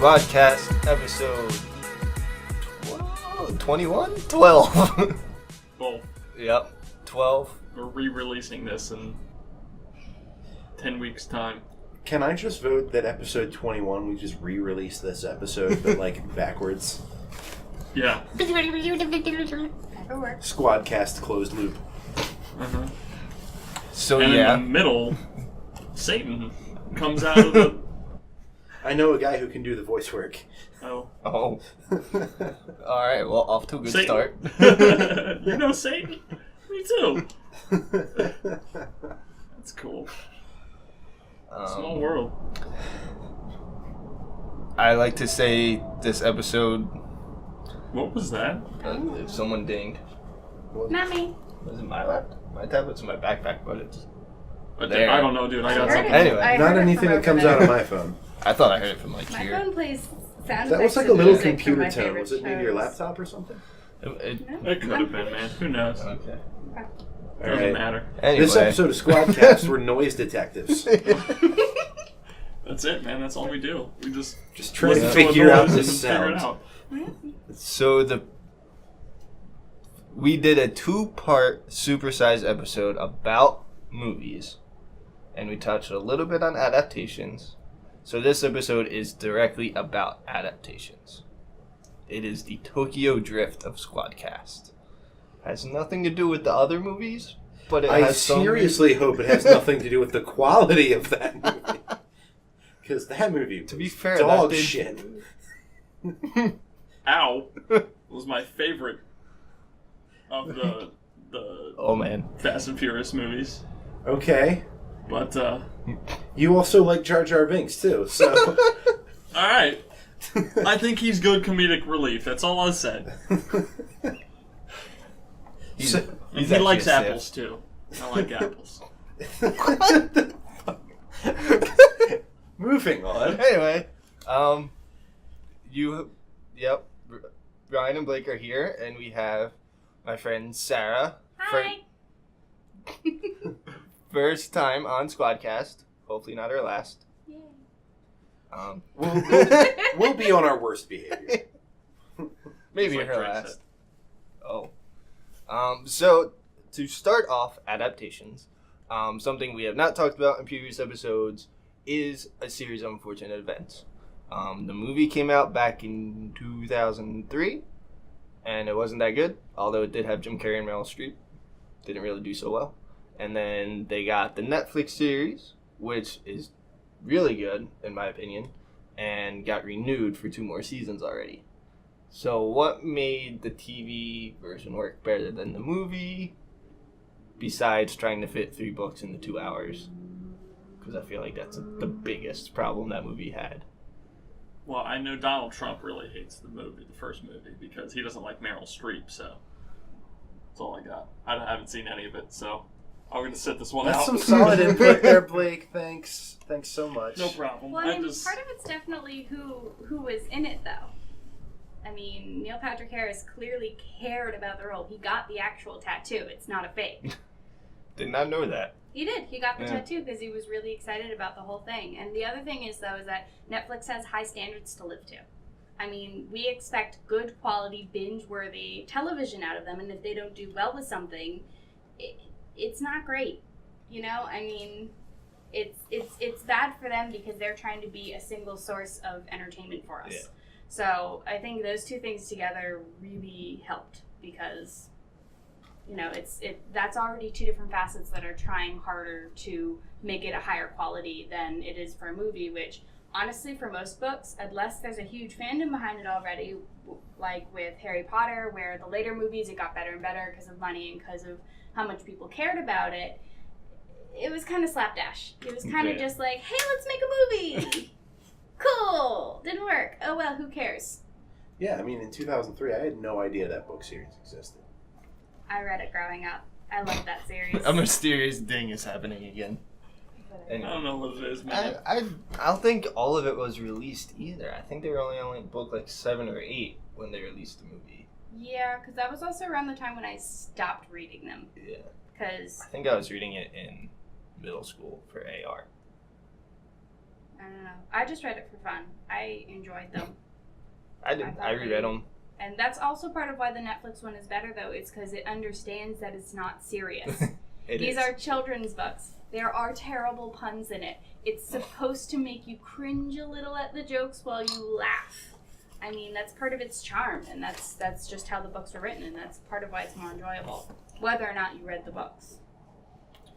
Sqwadcast episode 21? 12. Well, Yep, 12. we're re-releasing this in 10 weeks' time. Can I just vote that episode 21, we just re-release this episode, but like backwards? Yeah. Sqwadcast closed loop. Uh-huh. So And yeah, in the middle, Satan comes out of the... I know a guy who can do the voice work. Oh. oh. Alright, well, off to a good Satan. start. You know Satan? Me too. That's cool. Small world. I like to say this episode, What was that? if someone dinged, Not me. was it my laptop? My tablet's in my backpack, but it's... I There. don't know, dude. I got heard something. it. Anyway. I Not heard it anything from that comes over out of there. my phone. I thought I heard it from like My here. phone plays sound That was effects like a and little music from computer my tone. favorite Was it maybe your shows. laptop or something? It could have been, man. Who knows? Okay. Doesn't Alright. matter. Anyway. This episode of Sqwadcast, we're noise detectives. That's it, man. That's all we do. We just Trying to listen figure a out noise this and figure it sound. out. So we did a 2-part supersized episode about movies, and we touched a little bit on adaptations. So this episode is directly about adaptations. It is the Tokyo Drift of Sqwadcast. Has nothing to do with the other movies, but it I has some... seriously hope it has nothing to do with the quality of that movie. Because that movie was To be fair, dog that did- shit. Ow was my favorite of the Oh man. Fast and Furious movies. Okay. But You also like Jar Jar Binks, too, so... all right, I think he's good comedic relief. That's all I'll say. He's He actually likes a Sith. apples too. I like apples. Moving on. Anyway, yep, Ryan and Blake are here, and we have my friend Sarah. Hi. First time on Sqwadcast. Hopefully not her last. Yay. We'll be on our worst behavior. Maybe Just like her Drake last. said. Oh. So, to start off adaptations, something we have not talked about in previous episodes is a series of unfortunate events. The movie came out back in 2003, and it wasn't that good, although it did have Jim Carrey and Meryl Streep. Didn't really do so well. And then they got the Netflix series, which is really good, in my opinion, and got renewed for 2 more seasons already. So what made the TV version work better than the movie, besides trying to fit 3 books into 2 hours? Because I feel like that's the biggest problem that movie had. Well, I know Donald Trump really hates the first movie, because he doesn't like Meryl Streep. So that's all I got. I haven't seen any of it, so I'm gonna sit this one That's out. some solid input there, Blake. Thanks so much. No problem. Well, I mean, just part of it's definitely who was in it, though. I mean, Neil Patrick Harris clearly cared about the role. He got the actual tattoo. It's not a fake. Did not know that. He did. He got the Yeah. tattoo because he was really excited about the whole thing. And the other thing is, though, is that Netflix has high standards to live to. I mean, we expect good quality, binge-worthy television out of them, and if they don't do well with something, it's not great. You know, I mean, it's bad for them because they're trying to be a single source of entertainment for us. Yeah. So I think those two things together really helped because, you know, that's already 2 different facets that are trying harder to make it a higher quality than it is for a movie, which honestly for most books, unless there's a huge fandom behind it already, like with Harry Potter, where the later movies it got better and better because of money and because of how much people cared about it, it was kind of slapdash. It was kind of just like, hey, let's make a movie. Cool. Didn't work. Oh well, who cares? Yeah, I mean, in 2003, I had no idea that book series existed. I read it growing up. I loved that series. A mysterious ding is happening again. I don't know what it is, man. I don't think all of it was released either. I think they were only on like book like 7 or 8 when they released the movie. Yeah, because that was also around the time when I stopped reading them. Yeah. Because I think I was reading it in middle school for AR. I don't know. I just read it for fun. I enjoyed them. I did. I reread them. And that's also part of why the Netflix one is better, though. It's because it understands that it's not serious. These are children's books. There are terrible puns in it. It's supposed to make you cringe a little at the jokes while you laugh. I mean, that's part of its charm, and that's just how the books are written, and that's part of why it's more enjoyable, whether or not you read the books.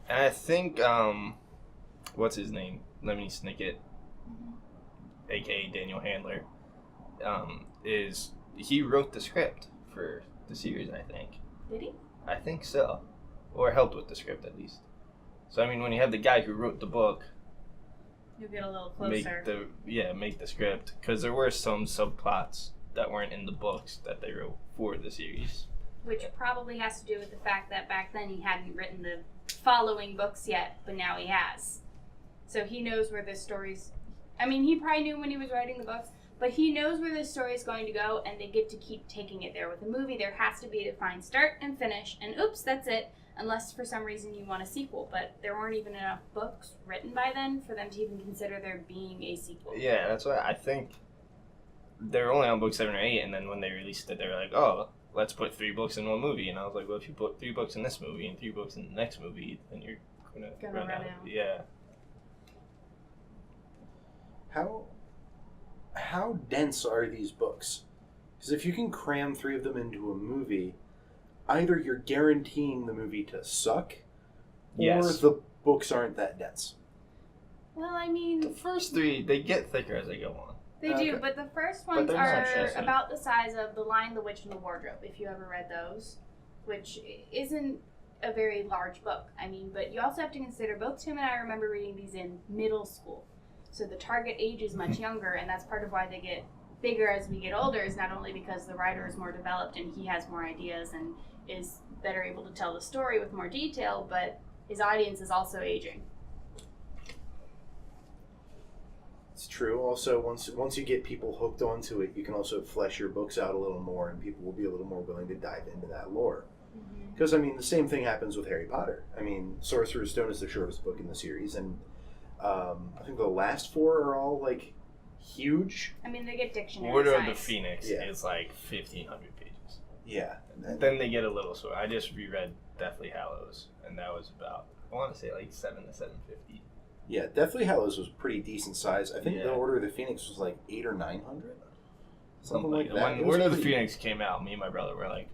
And I think, what's his name? Lemony Snicket, a.k.a. Daniel Handler, he wrote the script for the series, I think. Did he? I think so. Or helped with the script, at least. So, I mean, when you have the guy who wrote the book... You'll get a little closer. Make the script. Because there were some subplots that weren't in the books that they wrote for the series. Which probably has to do with the fact that back then he hadn't written the following books yet, but now he has. So he knows where this story's... I mean, he probably knew when he was writing the books, but he knows where this story is going to go, and they get to keep taking it there. With a movie, there has to be a defined start and finish, and oops, that's it, unless for some reason you want a sequel. But there weren't even enough books written by then for them to even consider there being a sequel. Yeah, that's why I think they were only on book 7 or 8, and then when they released it, they were like, oh, let's put 3 books in one movie. And I was like, well, if you put 3 books in this movie and 3 books in the next movie, then you're gonna run out. Yeah. How dense are these books? Because if you can cram 3 of them into a movie, either you're guaranteeing the movie to suck, or the books aren't that dense. Well, I mean... The first 3, they get thicker as they go on. They do, but the first ones are about the size of The Lion, the Witch, and the Wardrobe, if you ever read those, which isn't a very large book. I mean, but you also have to consider, both Tim and I remember reading these in middle school. So the target age is much younger, and that's part of why they get bigger as we get older, is not only because the writer is more developed and he has more ideas and is better able to tell the story with more detail, but his audience is also aging. It's true. Also, once you get people hooked onto it, you can also flesh your books out a little more, and people will be a little more willing to dive into that lore. Because, I mean, the same thing happens with Harry Potter. I mean, Sorcerer's Stone is the shortest book in the series, and I think the last 4 are all, like, huge. I mean, they get dictionary Order size. of the Phoenix is like 1,500 pages. Yeah. Then they get a little sort. I just reread Deathly Hallows, and that was about, I want to say, like 7 to 750. Yeah, Deathly Hallows was pretty decent size. I think the Order of the Phoenix was like 800 or 900. Something like that. When Order of the Phoenix came out, me and my brother were like,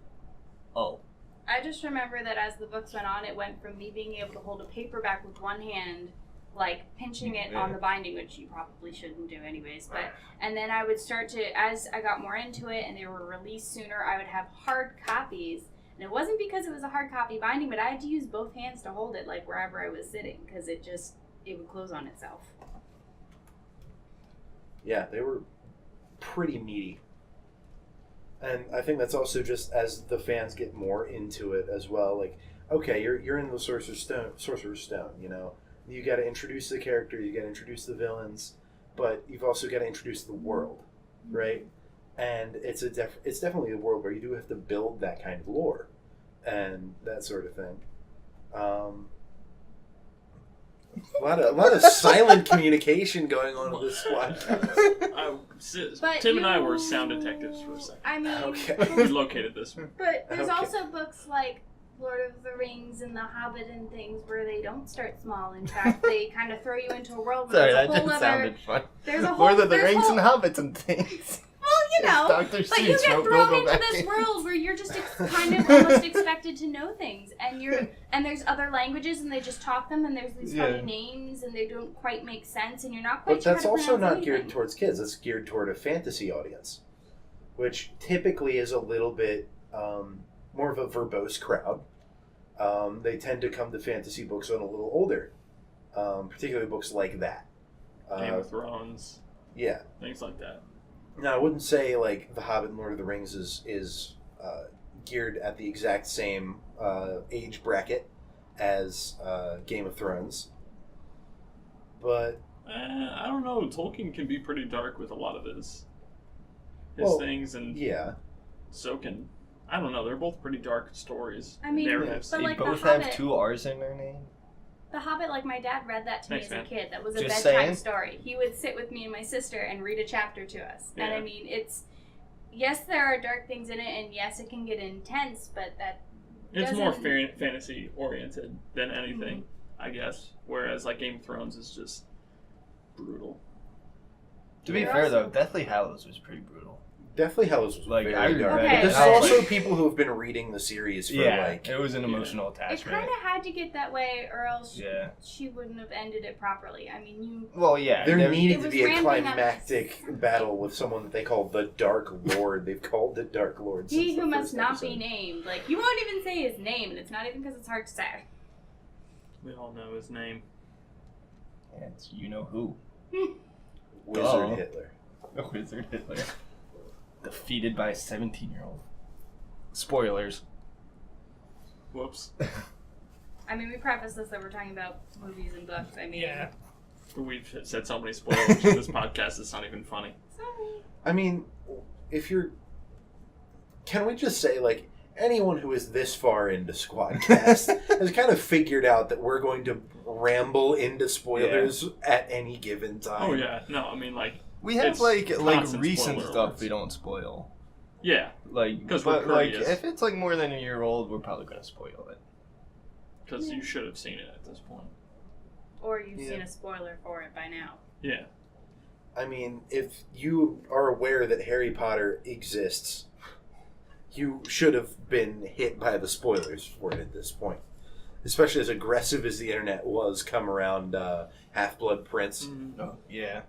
oh. I just remember that as the books went on, it went from me being able to hold a paperback with one hand, like pinching it on the binding, which you probably shouldn't do anyways, but and then I would start to, as I got more into it and they were released sooner, I would have hard copies. And it wasn't because it was a hard copy binding, but I had to use both hands to hold it, like wherever I was sitting, because it would close on itself. Yeah, they were pretty meaty. And I think that's also just as the fans get more into it as well. Like, okay, you're in the Sorcerer's Stone, you know. You got to introduce the character, you got to introduce the villains, but you've also got to introduce the world, right? And it's definitely a world where you do have to build that kind of lore and that sort of thing. A lot of silent communication going on with this Sqwadcast. Tim and I were sound detectives for a second. I mean, okay. We located this one. But there's also books like Lord of the Rings and The Hobbit and things where they don't start small. In fact, they kind of throw you into a world where Sorry, there's a whole other... sounded fun. There's a whole... Lord of the Rings and Hobbits and things. Well, you know, but you get thrown into this world where you're just kind of almost expected to know things, and there's other languages and they just talk them, and there's these funny names and they don't quite make sense, and you're not quite sure. But that's also not geared towards kids. It's geared toward a fantasy audience, which typically is a little bit more of a verbose crowd. They tend to come to fantasy books when a little older, particularly books like that. Game of Thrones. Yeah. Things like that. Now, I wouldn't say like The Hobbit and Lord of the Rings is geared at the exact same age bracket as Game of Thrones, but I don't know. Tolkien can be pretty dark with a lot of his things, and so can, I don't know. They're both pretty dark stories. I mean, narratives. but They like both The Hobbit, have 2 R's in their name. The Hobbit, like my dad read that to me Thanks, as a man. kid. That was a Just bedtime saying. story. He would sit with me and my sister and read a chapter to us. Yeah. And I mean, yes, there are dark things in it, and yes, it can get intense, but that It's doesn't... more fantasy oriented than anything, I guess. Whereas like Game of Thrones is just brutal. To be You're fair, also- though, Deathly Hallows was pretty brutal. Deathly Hallows was Like, very I dark. read Okay. But there's I was also like- people who have been reading the series for like... it was an Yeah. emotional It attachment. kind of had to get that way, or else Yeah. she wouldn't have ended it properly. I mean, you... Well, yeah. There It needed to was be a rambling on climactic battle with someone that they call the Dark Lord. They've called the Dark Lord since He the who first must not episode. be named. Like, you won't even say his name, and it's not even because it's hard to say. We all know his name. Yeah, it's you know who. Wizard Oh. Hitler. The Wizard Hitler. Defeated by a 17-year-old. Spoilers. Whoops. I mean, we preface this that we're talking about movies and books. I mean... Yeah. We've said so many spoilers in this podcast, it's not even funny. Sorry. I mean, if you're... Can we just say, like, anyone who is this far into Sqwadcast has kind of figured out that we're going to ramble into at any given time. Oh yeah, no, I mean like, We have It's like constant recent spoiler stuff alerts. we don't spoil. yeah, Like, 'Cause we're but like courteous. if it's like more than a year old, we're probably gonna spoil it. because you should have seen it at this point. Or you've Yeah. seen a spoiler for it by now. Yeah, I mean, if you are aware that Harry Potter exists, you should have been hit by the spoilers for it at this point. Especially as aggressive as the internet was come around Half-Blood Prince. Oh yeah.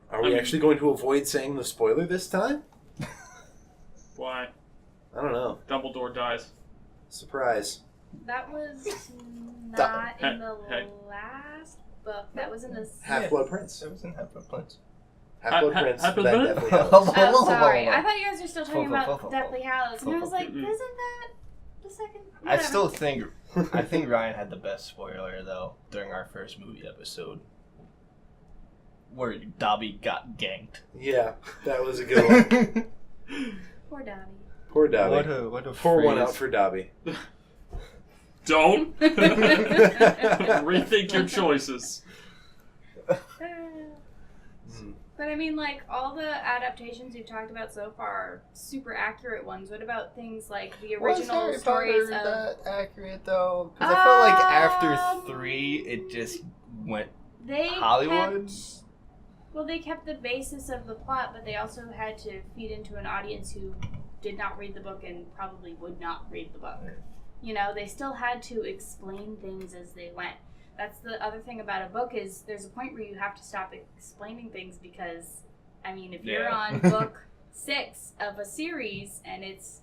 Are we actually going to avoid saying the spoiler this time? why? I don't know. Dumbledore dies. Surprise. That was not in the Hey. last book. That was in the... Half-Blood Prince. It was in Half-Blood Prince. Half-Blood Ha- Prince, Half-Blood then Prince? Deathly Hallows. Oh, sorry. I thought you guys were still talking about Full. Deathly Hallows. And I was like, Mm-mm. isn't that the second? I Whatever. still think Ryan had the best spoiler though during our first movie episode, where Dobby got ganked. Yeah, that was a good one. Poor Dobby. Poor Dobby. What a Pour one phrase. out for Dobby. Don't rethink your choices. But I mean, like, all the adaptations you've talked about so far are super accurate ones. What about things like the original Was Harry stories Potter of... that accurate though? Because I felt like after Um, 3, it just went They Hollywood? They kept the basis of the plot, but they also had to feed into an audience who did not read the book and probably would not read the book. You know, they still had to explain things as they went. That's the other thing about a book is there's a point where you have to stop explaining things because, I mean, if you're Yeah. on book 6 of a series and it's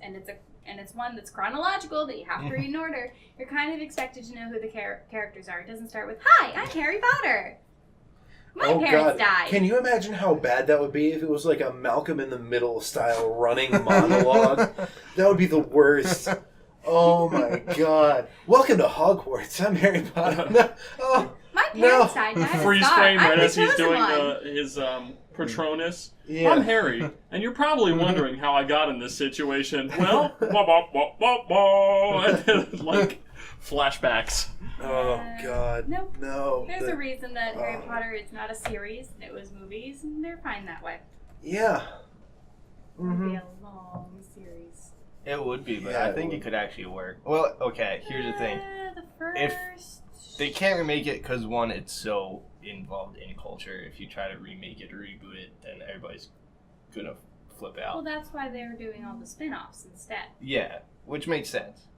one that's chronological that you have to read in order, you're kind of expected to know who the characters are. It doesn't start with, "Hi, I'm Harry Potter. My parents died." Can you imagine how bad that would be if it was like a Malcolm in the Middle style running monologue? That would be the worst. Oh my god. Welcome to Hogwarts. I'm Harry Potter. No. Oh, My parents No. died. And I have a Freeze scar. frame I'm right the as he's chosen doing one. his Patronus. yeah. I'm Harry, and you're probably wondering how I got in this situation. Well, blah, blah, blah, blah, blah, and then, like flashbacks. Oh god. Nope. No. There's The- a reason that Harry Oh. Potter is not a series. It was movies, and they're fine that way. Yeah. It would be Mhm. a long series. It would be, but Yeah, I it think would. it could actually work. Well, okay, here's the thing. The first. If They can't remake it because, one, it's so involved in culture. If you try to remake it or reboot it, then everybody's gonna flip out. Well, that's why they're doing all the spin-offs instead. Yeah, which makes sense.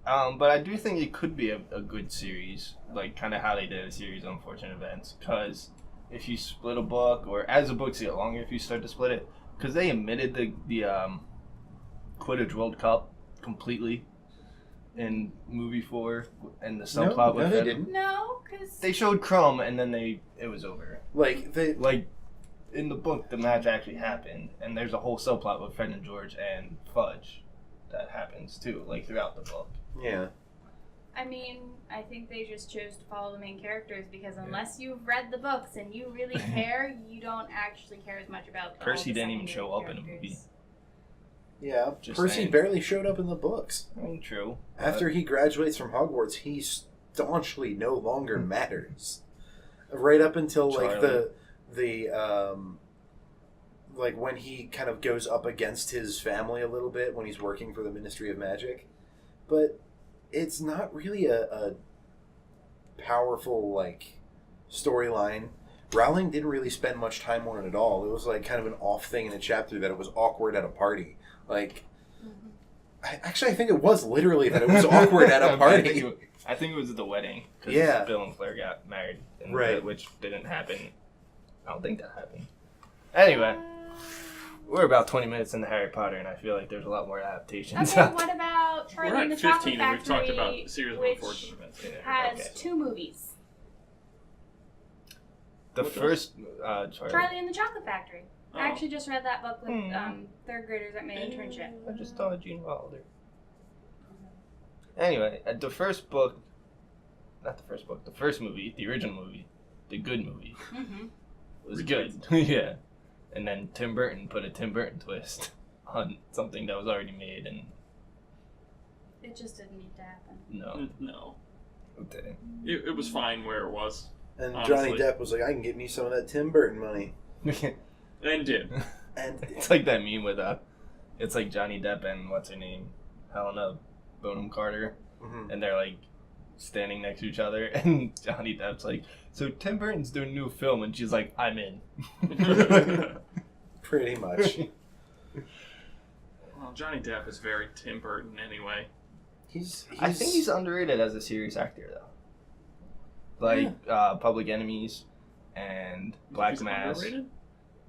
But I do think it could be a good series, like kind of how they did a series of Unfortunate Events. Because if you split a book, or as the books get longer, if you start to split it, because they omitted the Quidditch World Cup completely in movie 4, and the subplot with no, they it. didn't. No, because They showed Crumb, and then it was over. Like they. Like, in the book, the match actually happened, and there's a whole subplot with Fred and George and Fudge that happens too, like throughout the book. Yeah. I mean, I think they just chose to follow the main characters because unless you've read the books and you really care, you don't actually care as much about all Percy the didn't even secondary show up in a characters. movie. Yeah. Just Percy saying. barely showed up in the books. I mean, true. After he graduates from Hogwarts, he staunchly no longer matters. Right up until like the like when he kind of goes up against his family a little bit when he's working for the Ministry of Magic, but it's not really a powerful like storyline. Rowling didn't really spend much time on it at all. It was like kind of an off thing in a chapter that it was awkward at a party. Like, I think it was literally that it was awkward at a party. I think it was at the wedding. Cause Yeah. Bill and Claire got married. And Right. which didn't happen. I don't think that happened. Anyway, we're about 20 minutes into Harry Potter, and I feel like there's a lot more adaptations. Okay, what about Charlie We're and the at Chocolate 15 and we've talked Factory, about a series of which unfortunate events. Yeah, has okay. 2 movies. The What first, Charlie and the Chocolate Factory. Oh. I actually just read that book with Hmm. 3rd graders at my internship. I just thought Gene Wilder. Anyway, the first book, not the first book, the first movie, the original movie, the good movie, Mm-hmm. was good. Yeah. And then Tim Burton put a Tim Burton twist on something that was already made, and It just didn't need to happen. no. No. It didn't. It was fine where it was. And Honestly. Johnny Depp was like, I can get me some of that Tim Burton money. And did. And It's like that meme with it's like Johnny Depp and what's her name, Helena Bonham Carter, Mhm. and they're like standing next to each other, and Johnny Depp's like, so Tim Burton's doing a new film, and she's like, I'm in. Pretty much. Well, Johnny Depp is very Tim Burton anyway. He's I think he's underrated as a serious actor though. Like Public Enemies and Black He's Mass. underrated?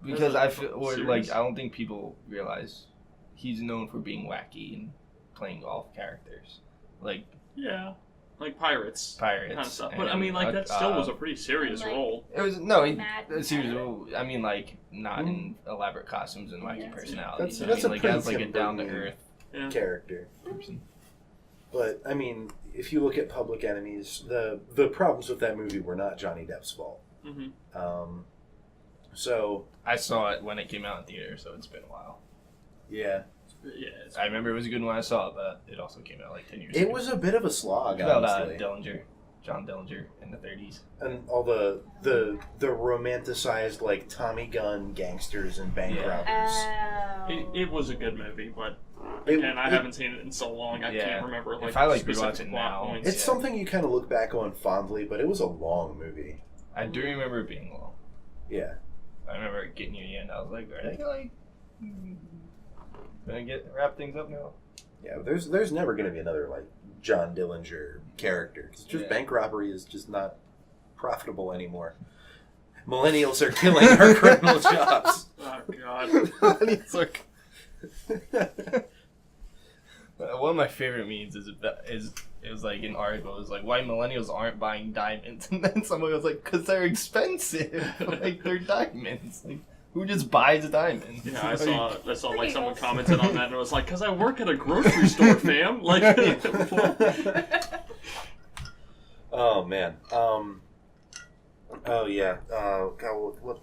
Because As a I feel, or series? like, I don't think people realize he's known for being wacky and playing golf characters, like Yeah. Like Pirates. Pirates. Kind of stuff. But I and, mean, like, that still was a pretty serious like- role. It was Mad seriously. I mean, like not in elaborate costumes and wacky Yeah. personalities. That's I a mean, like pretty as like a Tim down to Burton earth Yeah. character. person. But I mean, if you look at Public Enemies, the problems with that movie were not Johnny Depp's fault. Mm-hmm. So I saw it when it came out in theater, so it's been a while. yeah, Yeah. It's, I remember it was good when I saw it, but it also came out like 10 years it ago. was a bit of a slog, It's about honestly. John Dillinger in the 30s. And all the romanticized like Tommy gun gangsters and bank Yeah. robbers. Oh. it was a good movie, but It- again, I it- haven't seen it in so long, I Yeah. can't remember like If I, like, specific rewatch it plot now, points. It's Yeah. something you kind of look back on fondly, but it was a long movie. I do remember it being long. Yeah. I remember it getting near the end. I was like, are they like gonna wrap things up now? Yeah, there's never going to be another like John Dillinger character. 'Cause just Yeah. bank robbery is just not profitable anymore. Millennials are killing our criminal jobs. Oh, God. It's like one of my favorite memes is it was like an article. It was like why millennials aren't buying diamonds, and then somebody was like, because they're expensive. Like they're diamonds. Like who just buys diamonds? Yeah, I Like, saw like someone commented on that and it was like, because I work at a grocery store, fam. Like, what? Oh man. Oh yeah. God, what?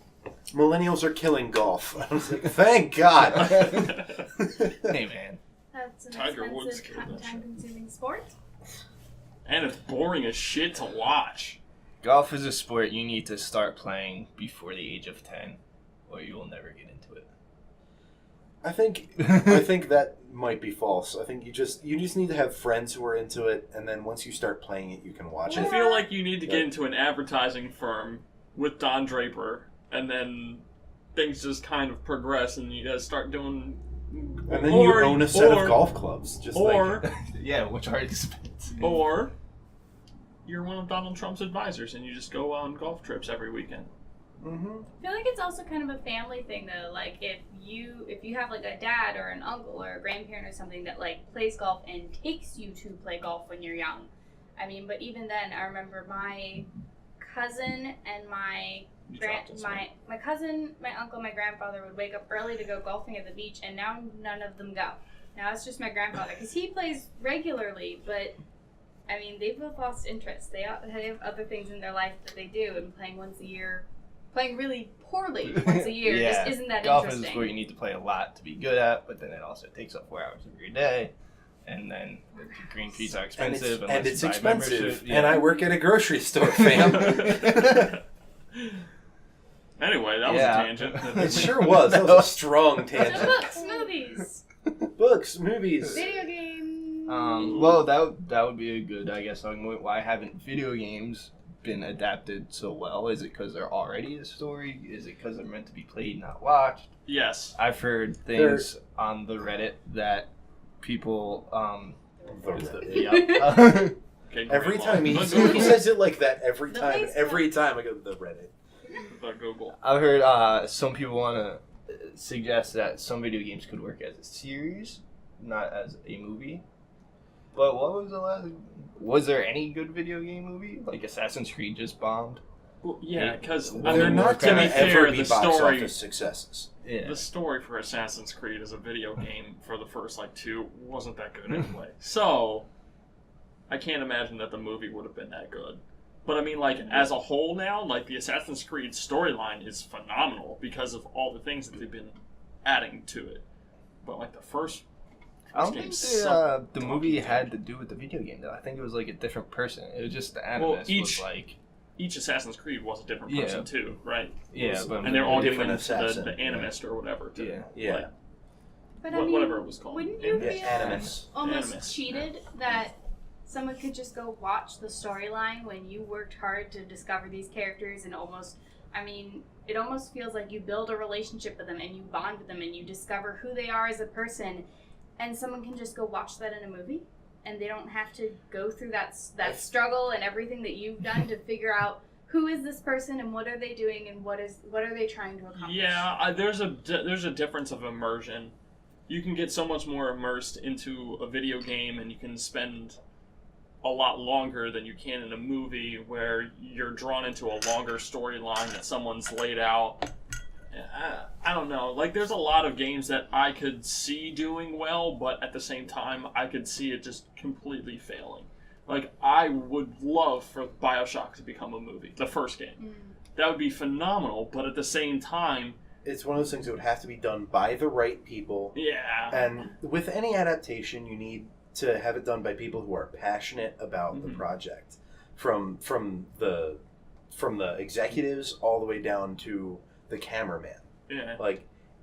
Millennials are killing golf. I was like, thank God. hey man, That's an Tiger Woods expensive, killed that shit. time-consuming sport. And it's boring as shit to watch. golf is a sport you need to start playing before the age of 10, or you will never get into it. I think that might be false. I think you just need to have friends who are into it, and then once you start playing it, you can watch I it. feel like you need to get Yeah. into an advertising firm with Don Draper, and then things just kind of progress, and you guys start doing. And then you own a set of golf clubs, just or like Yeah, which are expensive. or you're one of Donald Trump's advisors, and you just go on golf trips every weekend. Mhm. I feel like it's also kind of a family thing though. Like if you have like a dad or an uncle or a grandparent or something that like plays golf and takes you to play golf when you're young. I mean, but even then, I remember my cousin and my You dropped us, right? my cousin, my uncle, my grandfather would wake up early to go golfing at the beach, and now none of them go. Now it's just my grandfather because he plays regularly, but I mean they've both lost interest. They have other things in their life that they do, and playing really poorly once a year Yeah. just isn't that Golf interesting. is a sport you need to play a lot to be good at, but then it also takes up 4 hours of your day, and then the green fees are And expensive. it's unless you buy expensive. membership. And I work at a grocery store, fam. Anyway, that was a tangent. It sure was. That was a strong So tangent. books, movies, Books, movies. video games. Well, that would be a good, I guess, talking point. Why haven't video games been adapted so well? Is it because they're already a story? Is it because they're meant to be played, not watched? Yes. I've heard things on the Reddit that people, yeah. Okay, Every great time he line. says it like that, every The time Facebook. I go to the Reddit. Google. I've heard some people want to suggest that some video games could work as a series, not as a movie. But what was the last? Was there any good video game movie? Like Assassin's Creed just bombed. Well, yeah, because They're not to going be to fair, ever be the box story, office successes. Yeah. the story for Assassin's Creed as a video game for the first two wasn't that good anyway. So I can't imagine that the movie would have been that good. But I mean, as a whole now, the Assassin's Creed storyline is phenomenal because of all the things that they've been adding to it. But the first I don't game think sucked the movie had to do with the video game though. I think it was a different person. It was just the animus was each Assassin's Creed was a different person too, right? Yeah, but And they're all different given to assassin, the animist or whatever. Yeah. But I mean, whatever it was called. Wouldn't you Yeah, feel animus. almost Animus. cheated that someone could just go watch the storyline when you worked hard to discover these characters and it almost feels like you build a relationship with them and you bond with them and you discover who they are as a person, and someone can just go watch that in a movie and they don't have to go through that struggle and everything that you've done to figure out who is this person and what are they doing and what are they trying to accomplish. Yeah, there's a difference of immersion. You can get so much more immersed into a video game and you can spend a lot longer than you can in a movie where you're drawn into a longer storyline that someone's laid out. I don't know. There's a lot of games that I could see doing well, but at the same time, I could see it just completely failing. I would love for BioShock to become a movie, the first game. That would be phenomenal, but at the same time... It's one of those things that would have to be done by the right people. Yeah. And with any adaptation, you need to have it done by people who are passionate about the project, from the executives all the way down to the cameraman. Yeah.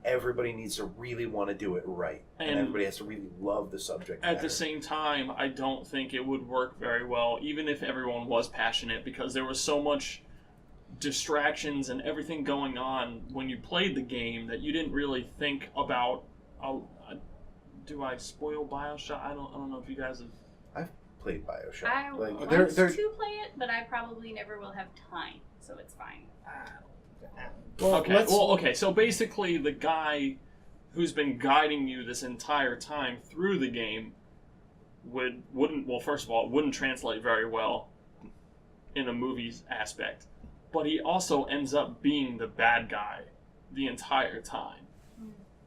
Everybody needs to really want to do it right, and everybody has to really love the subject matter. At the same time, I don't think it would work very well, even if everyone was passionate, because there was so much distractions and everything going on when you played the game that you didn't really think about. Do I spoil BioShock? I don't know if you guys have. I've played BioShock. I want to play it, but I probably never will have time, so it's fine. Okay. So basically, the guy who's been guiding you this entire time through the game wouldn't translate very well in a movie's aspect, but he also ends up being the bad guy the entire time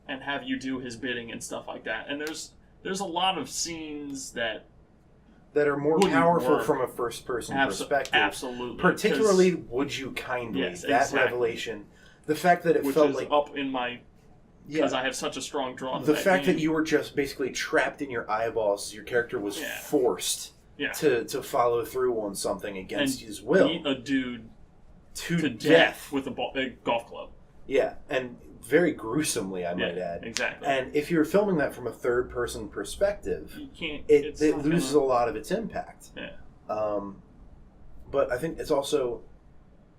and have you do his bidding and stuff like that. And there's a lot of scenes that are more wouldn't powerful work. from a first-person perspective. Absolutely. Particularly, Would You Kindly, Yes, that exactly. revelation. The fact that it which felt is like... up in my... Because I have such a strong draw to The that fact game. that you were just basically trapped in your eyeballs, your character was forced Yeah. to follow through on something against and his will. beat a dude to death with a golf club. Yeah, and very gruesomely, I might add. Exactly. And if you're filming that from a third-person perspective, You can't. it loses a lot of its impact. Yeah. But I think it's also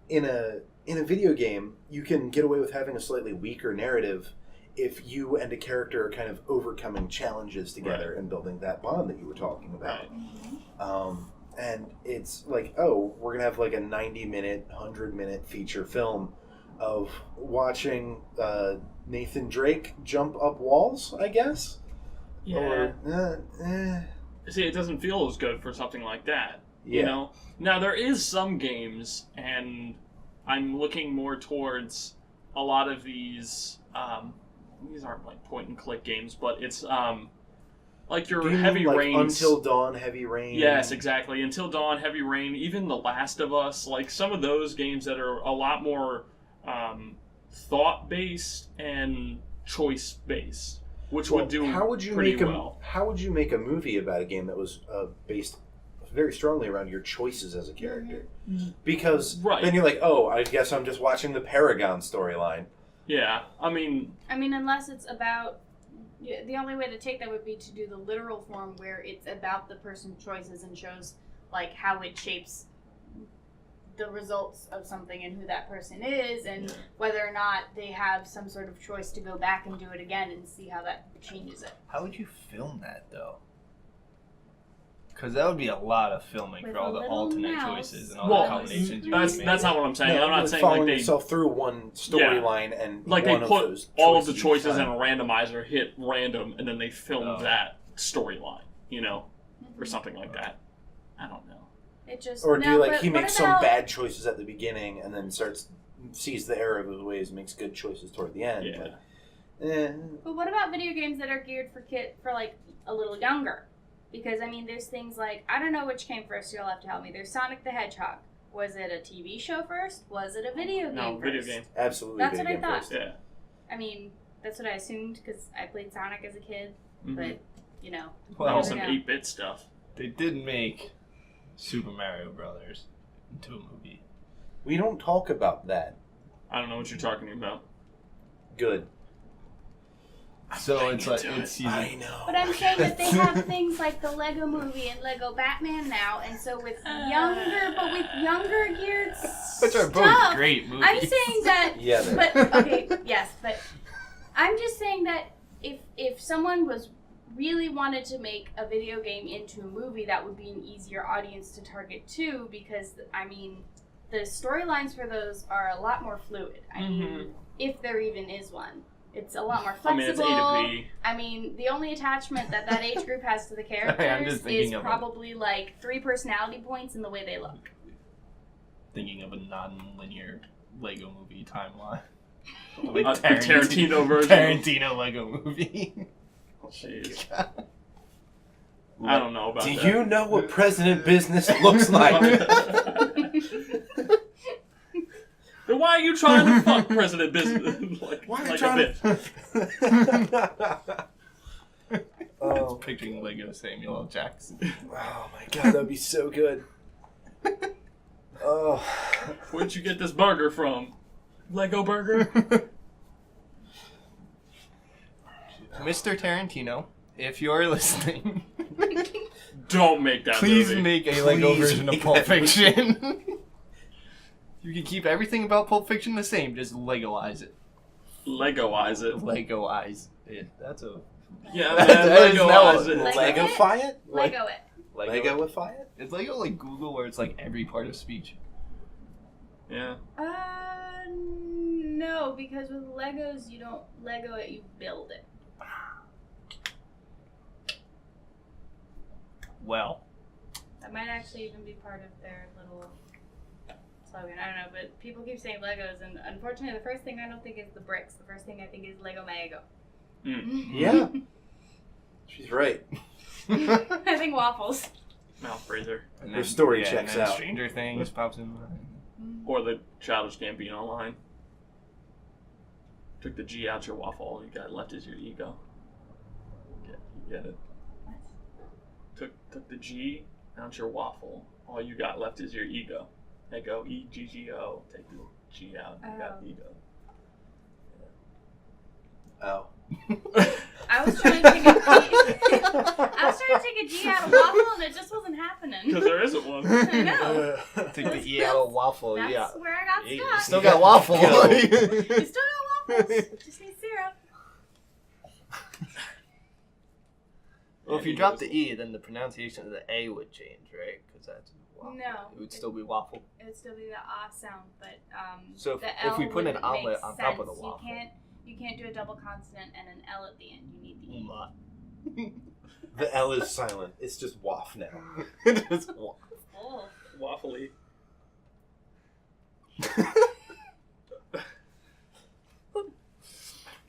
in a video game, you can get away with having a slightly weaker narrative if you and a character are kind of overcoming challenges together and building that bond that you were talking about. Right. And it's like, oh, we're going to have like a 90-minute, 100-minute feature film of watching Nathan Drake jump up walls, I guess? Yeah. Or, See, it doesn't feel as good for something like that. Yeah. You know? Now, there is some games, and I'm looking more towards a lot of these aren't like point-and-click games, but it's like your Heavy Rain. Until Dawn, Heavy Rain. Yes, exactly. Until Dawn, Heavy Rain, even The Last of Us, like some of those games that are a lot more thought-based and choice-based. which would do how would you pretty make well. How would you make a movie about a game that was based very strongly around your choices as a character? Because then you're like, oh, I guess I'm just watching the Paragon storyline. Yeah, I mean, unless it's about, the only way to take that would be to do the literal form where it's about the person's choices and shows like how it shapes the results of something and who that person is, and whether or not they have some sort of choice to go back and do it again and see how that changes it. How would you film that though? Because that would be a lot of filming With for all a the little alternate mouse. choices and all Well, the combinations you that's make. not what I'm saying. Yeah, I'm not like saying following like they yourself through one storyline and like one they of put those all of the each choices in a time. randomizer, hit random, and then they film that storyline, Mm-hmm. or something like that. I don't know. It just Or do but he what makes some about- bad choices at the beginning and then sees the error of his ways and makes good choices toward the end. Yeah. But what about video games that are geared for like a little younger? Because there's things like, I don't know which came first. You'll have to help me. There's Sonic the Hedgehog. Was it a TV show first? Was it a video game No, first? video game. Absolutely. That's video what I game thought. first. Yeah. That's what I assumed because I played Sonic as a kid. Mhm. But That Well, was some Yeah. 8-bit stuff. they did make Super Mario Brothers into a movie. We don't talk about that. I don't know what you're talking about. Good. So it's like it's season. I know. But I'm saying that they have things like the Lego Movie and Lego Batman now, and so with younger geared Which are both stuff, great movies. I'm saying that. Yeah, they're- But okay, yes, but I'm just saying that if someone really wanted to make a video game into a movie, that would be an easier audience to target too, because the storylines for those are a lot more fluid. If there even is one. It's a lot more flexible. It's A to B. The only attachment that age group has to the Sorry, I'm characters just thinking is of probably like 3 personality points in the way they look. Thinking of a non-linear Lego movie timeline. A Tarantino version. Tarantino Lego movie. Jeez. I don't know about Do that. you know what President Business looks like? Then why are you trying to fuck President Business Why are you like trying a bit? Oh. Picturing Lego Samuel L. Jackson. Oh my god, that'd be so good. Oh. Where'd you get this burger from? Lego burger? Mr. Tarantino, if you're listening, Don't make that please movie. make a Lego Please version of make Pulp that movie. Fiction. You can keep everything about Pulp Fiction the same, just Legoize it. Legoize it. Legoize it. That's a... Yeah, That man, is Legoize now- it. Lego Lego-fy it? Lego it. Lego-ify it? It's Lego like Google where it's like every part of speech. Yeah. No, because with Legos, you don't Lego it, you build it. Well. That might actually even be part of their little slogan. I don't know, but people keep saying Legos, and unfortunately, the first thing I don't think is the bricks. The first thing I think is Lego Mago. Yeah. She's right. I think waffles. Mouth breather. And Her story checks and then out. Stranger Things pops in. Or the Childish Gambino line. Took the G out your waffle, all you got left is your ego. You get it? Took the G out your waffle, all you got left is your ego. Ego, E-G-G-O. Take the G out, you got ego. Oh. I was trying to take a G. I was trying to take a G out of waffle, and it just wasn't happening. Because there isn't one. I know. Take the E out of waffle, That's yeah. where I got You stuck. still got waffle. Go. You still got waffles. Just need syrup. Well, if you drop the E, then the pronunciation of the A would change, right? Because that's waffle. No. It would still be waffle. It would still be the ah sound, but So the if we L put an wouldn't omelet make on top of the sense. waffle. You can't do a double consonant and an L at the end. You need the E. Mwah. The L is silent. It's just waff now. Just waffle. Oh. Waffly.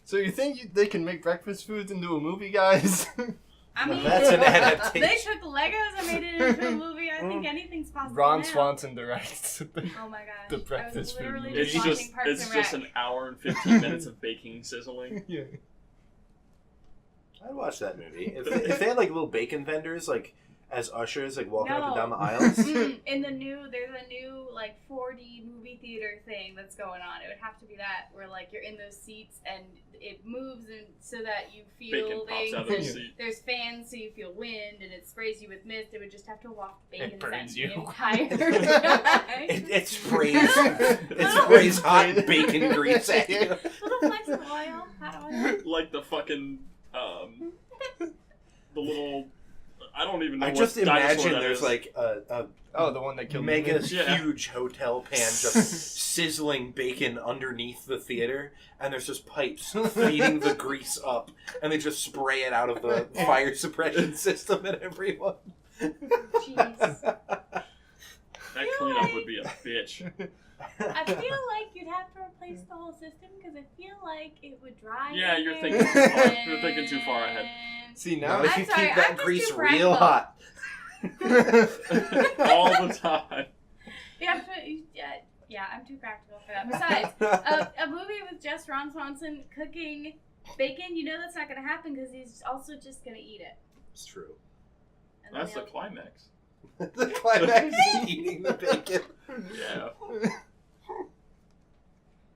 So you think they can make breakfast foods into a movie, guys? I mean, That's an they adaptation. took Legos and made it into a movie. I think anything's possible. Ron now. Swanson directs. Oh my gosh. the breakfast I was food literally movie. It's watching just Parks it's and just Rec. an hour and 15 minutes of baking sizzling. Yeah. I'd watch that movie. If they had like little bacon vendors, like as ushers, like walking up and down the aisles. There's a new like 4D movie theater thing that's going on. It would have to be that, where like you're in those seats and it moves and so that you feel Bacon pops out of the seat. There's fans so you feel wind and it sprays you with mist. It would just have to walk bacon burns the you. entire time. It sprays hot bacon grease at you. Little flecks of oil, hot oil. Like the fucking, the little, I don't even know I what just dinosaur imagine that there's is. like a the one that killed mega me. Yeah. huge hotel pan just sizzling bacon underneath the theater, and there's just pipes feeding the grease up, and they just spray it out of the fire suppression system at everyone. Jeez. That cleanup would be a bitch. I feel like you'd have to replace the whole system because I feel like it would dry. Yeah, in you're there thinking too far. and- You're thinking too far ahead. See, Not now if I'm you sorry, keep that I'm just grease too real practical. hot. All the time. Yeah, I'm too practical for that. Besides, a movie with just Ron Swanson cooking bacon, you know that's not going to happen because he's also just going to eat it. It's true. And then That's the he'll- climax. The climax is eating the bacon. Yeah.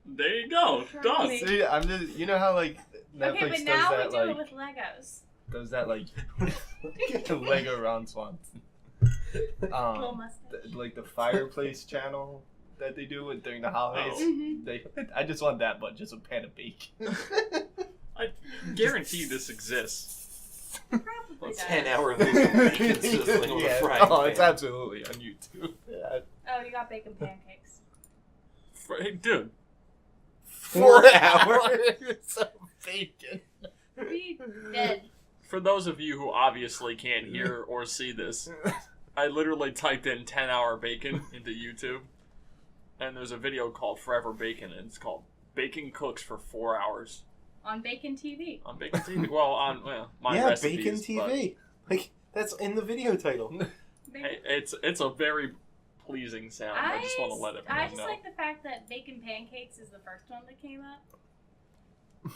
There you go. Done. Crazy. See, I'm just, you know how like Netflix Okay, but now we does do that it like with Legos. does that like Lego Ron Swanson. Little mustache. Like the fireplace channel that they do during the holidays. Mhm. I just want that, but just a pan of bacon. I guarantee this exists. Probably does. 10-hour bacon sizzling on the frying oh, pan. it's absolutely on YouTube. Yeah. Oh, you got bacon pancakes. Hey, dude. 4 hours of bacon. Be dead. For those of you who obviously can't hear or see this, I literally typed in 10-hour bacon into YouTube, and there's a video called Forever Bacon, and it's called Bacon Cooks for 4 Hours. On Bacon TV. On Bacon TV. Well, on my Yeah, recipes. bacon TV. Like, that's in the video title. But, hey, it's a very pleasing sound. I just want to let everyone I just know. like the fact that bacon pancakes is the first one that came up.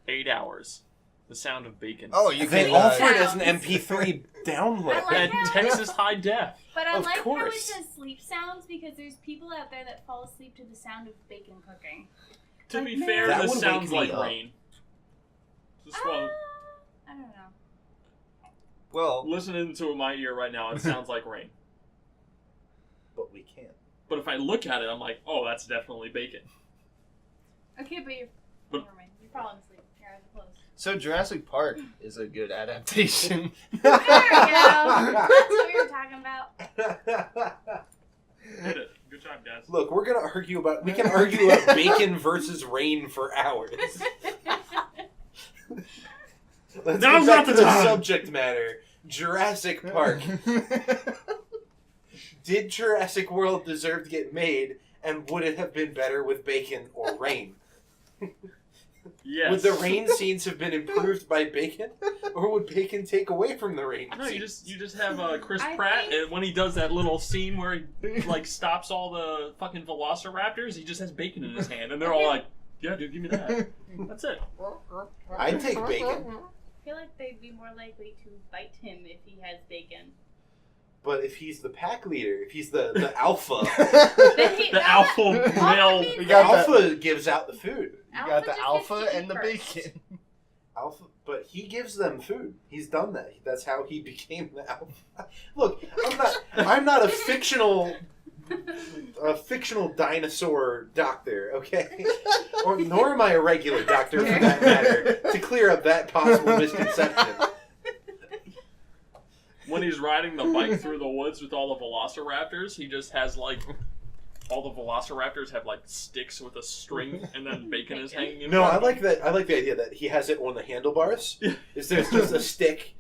8 hours. The sound of bacon. Oh, you They can offer it as sounds. an MP3 download. I like And how- Texas High Def. But I Of like how it course. says sleep sounds because there's people out there that fall asleep to the sound of bacon cooking. To Like, be man. fair, That this would sounds wake me like up. rain. Just one. I don't know. Well, Listening to my ear right now, it sounds like rain. But we can't. But if I look at it, I'm like, oh, that's definitely bacon. Okay, but you're. But- Never mind. You're falling asleep. Your eyes are closed. so Jurassic Park is a good adaptation. There we go. That's what we were talking about. Did it. Good job, guys. Look, we can argue about bacon versus rain for hours. Let's Now's get back not to the the time. subject matter. Jurassic Park. Did Jurassic World deserve to get made, and would it have been better with bacon or rain? Yes. Would the rain scenes have been improved by bacon, or would bacon take away from the rain No, scenes? you just have Chris I Pratt, think- and when he does that little scene where he like stops all the fucking Velociraptors, he just has bacon in his hand, and they're all like, "Yeah, dude, give me that." That's it. I'd take bacon, I feel like they'd be more likely to bite him if he has bacon. but if he's the pack leader, if he's the alpha, Then he- The alpha Alpha male. means We got that- alpha gives out the food. You got the just alpha gets to and the eat first. bacon. Alpha, but he gives them food. He's done that. That's how he became the alpha. Look, I'm not a fictional dinosaur doctor, okay? Nor am I a regular doctor for that matter. To clear up that possible misconception. When he's riding the bike through the woods with all the Velociraptors, he just has like all the Velociraptors have like sticks with a string, and then bacon is hanging. In No, front I of like him. that. I like the idea that he has it on the handlebars. Is there's just a stick,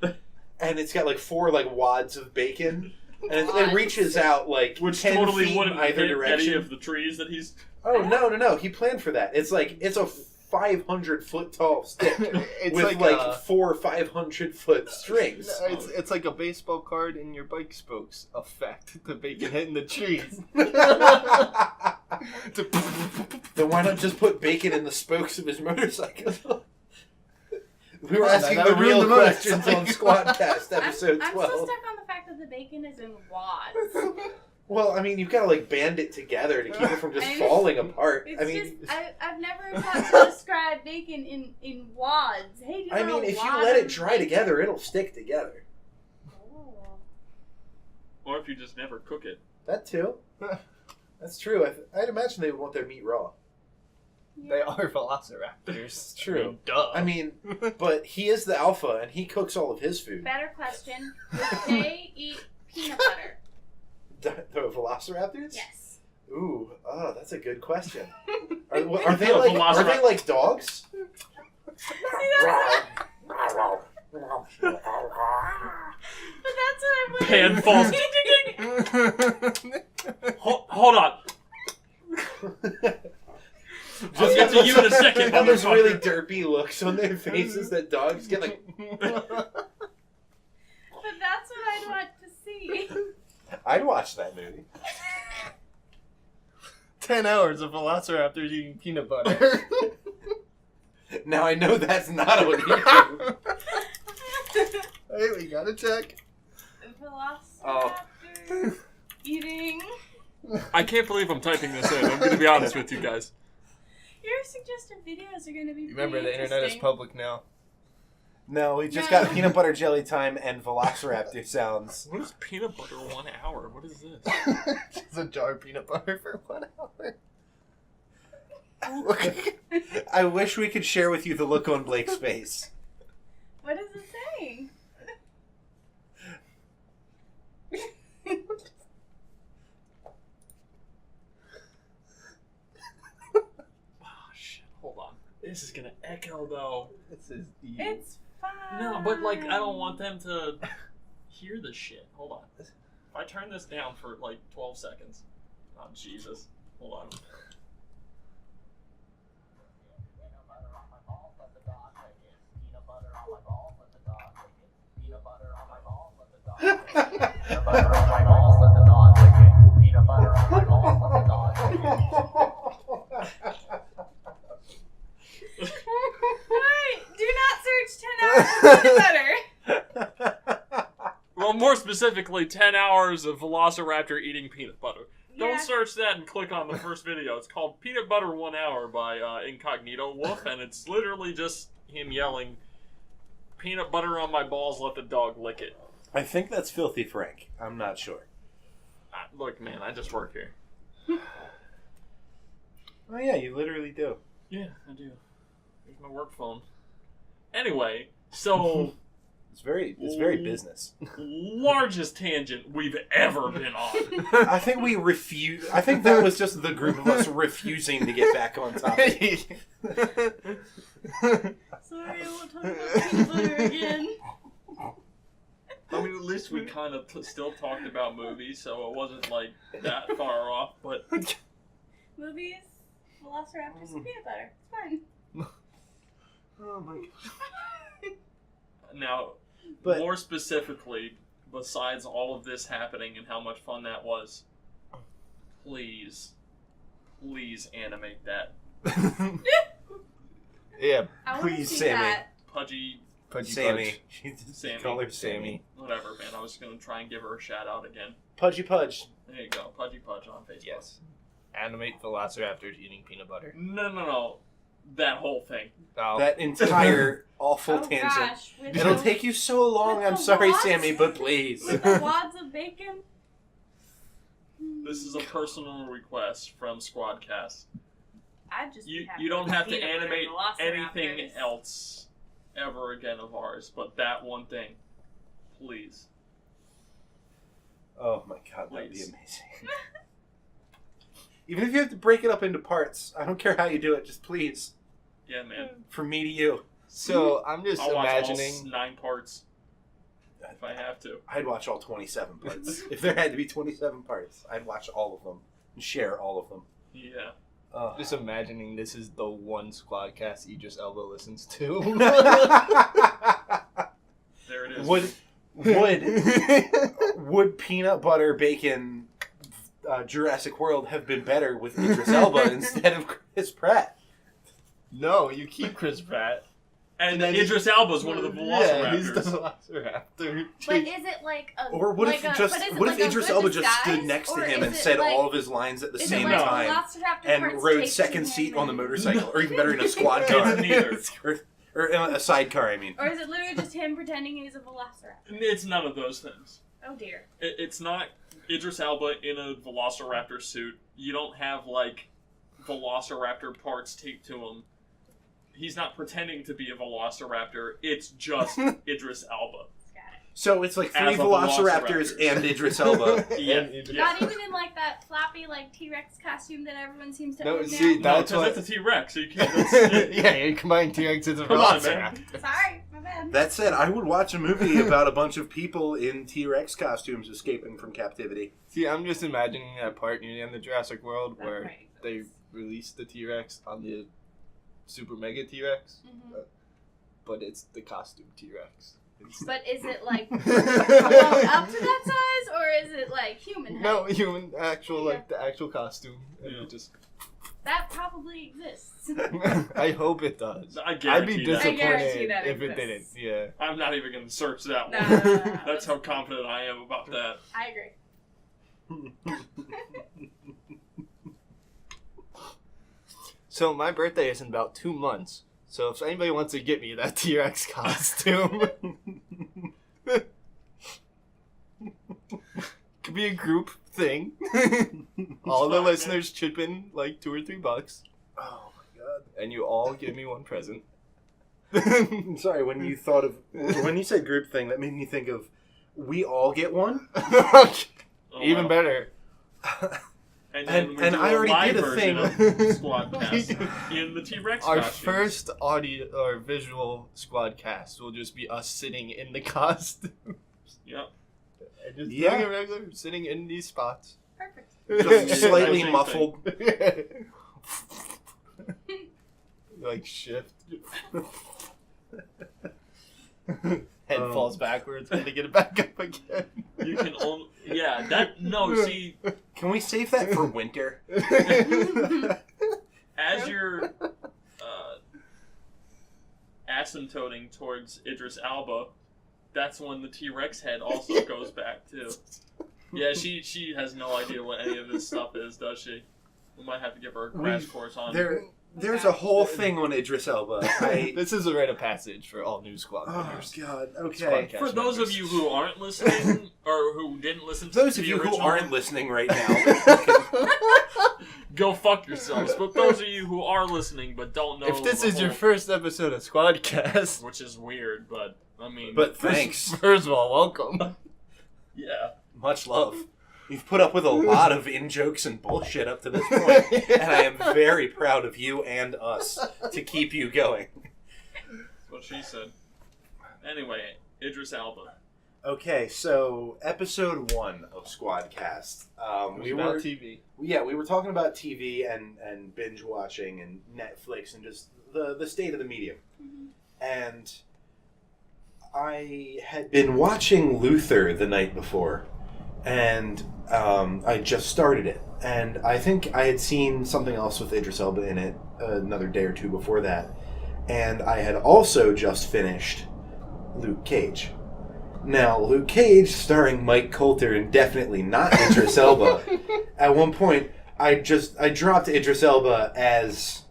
and it's got like 4 like wads of bacon, and it Wads. reaches out like Which 10 totally feet in wouldn't either hit direction. any of the trees that he's. Oh no! He planned for that. It's a 500-foot tall stick It's with like 4 500-foot strings. it's like a baseball card in your bike spokes effect. The bacon hitting the trees. Then why not just put bacon in the spokes of his motorcycle? We were asking that the would ruin real the mood. questions on Sqwadcast episode I'm 12. still stuck on the fact that the bacon is in wads. Well, I mean, you've got to like band it together to keep it from just I- falling apart. It's I mean, just I've never thought to describe bacon in wads. Hey, do you I know mean, a if you wad let it of dry bacon? together, it'll stick together. Oh. Or if you just never cook it. That too. That's true. I'd imagine they would want their meat raw. Yeah. They are velociraptors. It's true. I mean, duh. I mean, but he is the alpha, and he cooks all of his food. Better question: would they eat peanut butter? The Velociraptors? Yes. Ooh, that's a good question. Are they No, like dogs? But that's what I Pan falls. Hold on. I'll get to you in a second. Have those motherfucker. really derpy looks on their faces that dogs get like. But that's what I'd want to see. I'd watch that movie. 10 hours of velociraptors eating peanut butter. Now I know that's not on YouTube. Hey, we gotta check. Velociraptors eating. I can't believe I'm typing this in. I'm going to be honest with you guys. Your suggested videos are going to be Remember, pretty the internet is interesting. public now. No, we just No. got peanut butter jelly time and Velociraptor sounds. What is peanut butter 1 hour? What is this? Just a jar of peanut butter for 1 hour. I wish we could share with you the look on Blake's face. What is it saying? Oh, shit. Hold on. This is going to echo, though. This is It's fine. No, but, like, I don't want them to hear the shit. Hold on. If I turn this down for, like, 12 seconds. Oh, Jesus. Hold on. Peanut butter on my balls, let the dog lick it. Peanut butter on my balls, let the dog lick it. Alright, do not search 10 hours of peanut butter. Well, more specifically, 10 hours of Velociraptor eating peanut butter. Yeah. Don't search that and click on the first video. It's called Peanut Butter 1 Hour by Incognito Wolf, and it's literally just him yelling, "Peanut butter on my balls, let the dog lick it." I think that's Filthy Frank. I'm not sure. Look, man, I just work here. Oh yeah, you literally do. Yeah, I do. Here's my work phone. Anyway, so It's very business. largest tangent we've ever been on. I think we refuse. I think that was just the group of us refusing to get back on topic. Sorry, I won't talk about peanut butter again. I mean, at least we kind of still talked about movies, so it wasn't like that far off. But Movies, Velociraptors, and peanut butter. It's fine. Oh my god. now, But- more specifically, besides all of this happening and how much fun that was, please animate that. Yeah, I want to Please, see Sammy. that. Pudgy, Pudgy Sammy. Sammy. Call her Sammy. whatever, man. I was going to try and give her a shout out again. Pudgy Pudge. There you go, Pudgy Pudge on Facebook. Yes. Animate velociraptors eating peanut butter. No. That whole thing. Oh. That entire awful Oh tangent. gosh, with It'll the, take you so long. with I'm the sorry, wads? Sammy, but please. with the wads of bacon. This is a personal request from Sqwadcast. I'd just be You happy don't with have to peanut butter animate anything Velociraptors. else ever again of ours, but that one thing, please. Oh my god, that'd be Please. amazing. Even if you have to break it up into parts, I don't care how you do it. Just please, Yeah, man. from me to you. So I'm just I'll watch imagining. all 9 parts if I have to. I'd watch all 27 parts. If there had to be 27 parts, I'd watch all of them and share all of them. Yeah. Just imagining this is the one Sqwadcast Idris Elba listens to. There it is. Would peanut butter bacon Jurassic World have been better with Idris Elba instead of Chris Pratt? No, you keep Chris Pratt. And then Idris Elba's one of the Velociraptors. Yeah, he's the Velociraptor. But is it like a Or what if Idris Elba just stood next to him and said all of his lines at the same time and rode second seat on the motorcycle, or even better, in a squad car? It's neither. or a sidecar, I mean. Or is it literally just him pretending he's a Velociraptor? It's none of those things. Oh dear. It's not Idris Elba in a Velociraptor suit. You don't have, like, Velociraptor parts taped to him. He's not pretending to be a Velociraptor. It's just Idris Elba. So it's like 3 As a Velociraptors and Idris Elba. Yeah. Not even in like that floppy like T-Rex costume that everyone seems to No, own see, now. No, because that's a T-Rex, so you can't... That's, yeah, you combine T-Rex and a Come on, man. Velociraptor. Sorry, my bad. That said, I would watch a movie about a bunch of people in T-Rex costumes escaping from captivity. See, I'm just imagining that part near the end of Jurassic World That where right. they released the T-Rex on the Super Mega T-Rex, but it's the costume T-Rex. But is it like blown up to that size, or is it like human height? No, human, actual, like the actual costume. And Yeah. it just... That probably exists. I hope it does. I I'd guarantee be that. I guarantee disappointed that if it didn't. exists. Yeah. I'm not even going to search that one. No. That's how confident I am about that. I agree. So my birthday is in about 2 months. So if anybody wants to get me that T-Rex costume, could be a group thing. All the listeners chip in like $2 or $3, Oh my god. and you all give me one present. I'm sorry, when you said group thing, that made me think of we all get one. Oh, Even wow. better. And then we and do I already live did a version thing. of Sqwadcast in the T-Rex Our costumes. first audio or visual Sqwadcast will just be us sitting in the costume. Yep. And just Yeah. doing a regular, sitting in these spots. Perfect. Just slightly Same muffled. Like shift. Head falls backwards, and to get it back up again. You can only... Yeah, that... No, see, Can we save that for winter? as you're asymptoting towards Idris Elba, that's when the T-Rex head also goes back, too. Yeah, she has no idea what any of this stuff is, does she? We might have to give her a crash course on it. There's a whole thing on Idris Elba. This is a rite of passage for all new squad Oh members. god. Okay. Squadcast For those of members. you who aren't listening, or who didn't listen to Those the of you who original, aren't listening right now, go fuck yourselves. But those of you who are listening but don't know... If this the is your whole- first episode of Squadcast, Which is weird, but, I mean... but thanks. first of all, welcome. Yeah. Much love. You've put up with a lot of in-jokes and bullshit up to this point, and I am very proud of you and us to keep you going. That's what she said. Anyway, Idris Elba. Okay, so episode 1 of Sqwadcast. We were TV. We were talking about TV and binge watching and Netflix and just the state of the medium. And I had been watching Luther the night before, and I just started it. And I think I had seen something else with Idris Elba in it another day or two before that. And I had also just finished Luke Cage. Now, Luke Cage, starring Mike Coulter, and definitely not Idris Elba. At one point, I dropped Idris Elba as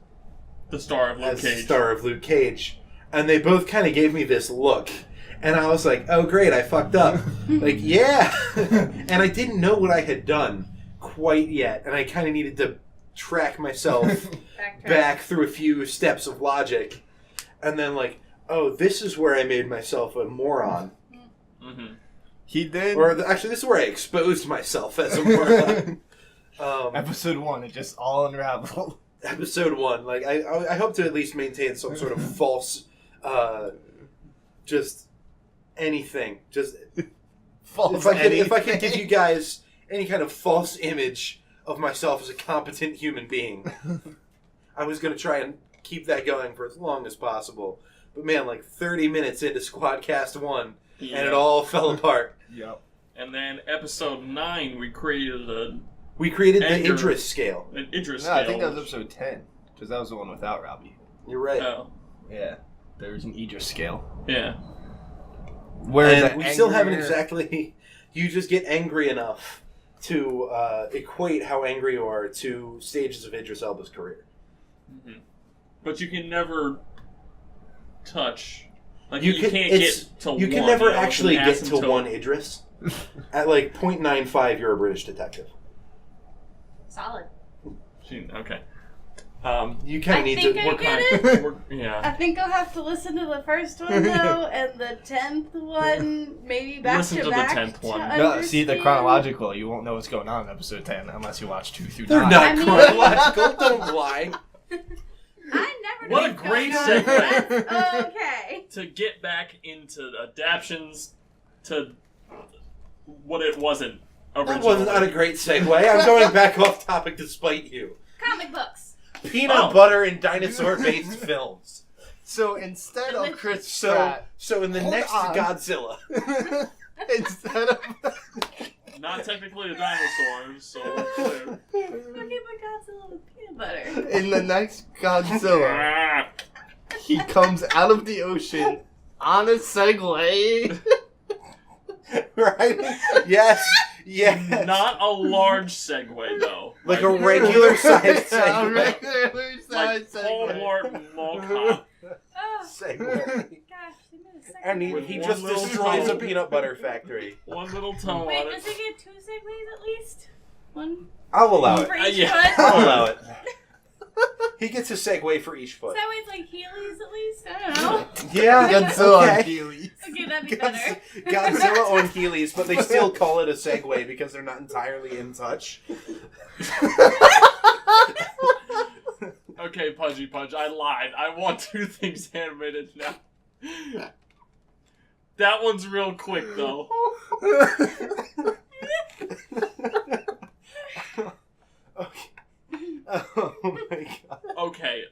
The star of Luke as the Cage. star of Luke Cage, and they both kind of gave me this look, and I was like, "Oh, great, I fucked up." Like, yeah, and I didn't know what I had done quite yet, and I kind of needed to track myself back through a few steps of logic, and then like, oh, this is where I made myself a moron. Mm-hmm. He did. Actually, this is where I exposed myself as a moron. Episode 1, it just all unraveled. Episode 1, like I hope to at least maintain some sort of false, just anything, just False if I could give you guys any kind of false image of myself as a competent human being, I was gonna try and keep that going for as long as possible. But man, like 30 minutes into Sqwadcast 1. Yeah. And it all fell apart. Yep. And then episode 9, we created We created the Anger. Idris scale. an Idris No, scale. I think that was episode 10, because that was the one without Robbie. You're right. Oh. Yeah. there's an Idris scale. Yeah. Where and we still haven't exactly... You just get angry enough to equate how angry you are to stages of Idris Elba's career. Mm-hmm. But you can never touch... Like, You you can- can't it's- get to You one. can never you know, it's actually an get to asymptote. one Idris. At like 0.95, you're a British detective. Solid. Okay. You kind I of need think to... I We're get kind it. of... I Yeah. think I'll have to listen to the first one though, and the 10th one maybe back Listen to the back 10th one. No, see, the understand. chronological, you won't know what's going on in episode 10 unless you watch 2 through 9. They're not I mean- chronological, don't lie. I never. What a knew great that. segue. That's okay. To get back into adaptions to what it wasn't originally. That was not a great segue. I'm going back off topic despite you. Comic books. Peanut butter and dinosaur-based films. So instead of Chris So, Pratt, so in the Hold next on. Godzilla, instead of Not technically a dinosaur, so we're clear. Okay, but Godzilla with peanut butter. in the next Godzilla, Ah, he comes out of the ocean on a Segway. right? Yes, yes. Not a large segue, though. Like a regular sized A Segway. regular Like size Walmart mall cop. Oh Segway. gosh, they made a second And he one. With just one little destroys a toe. peanut butter factory. One little toe Wait, on does it. he get 2 segues at least? One I'll allow for it. each yeah. foot? I'll allow it. He gets a Segway for each Is foot. that way it's like Heelys at least? I don't know. Yeah, Godzilla okay. on Heelys. Okay, that'd be better. Godzilla on Heelys, but they still call it a Segway because they're not entirely in touch. Okay, Pudgy Pudge, I lied. I want 2 things animated now. That one's real quick, though. Okay. Oh my god. Okay,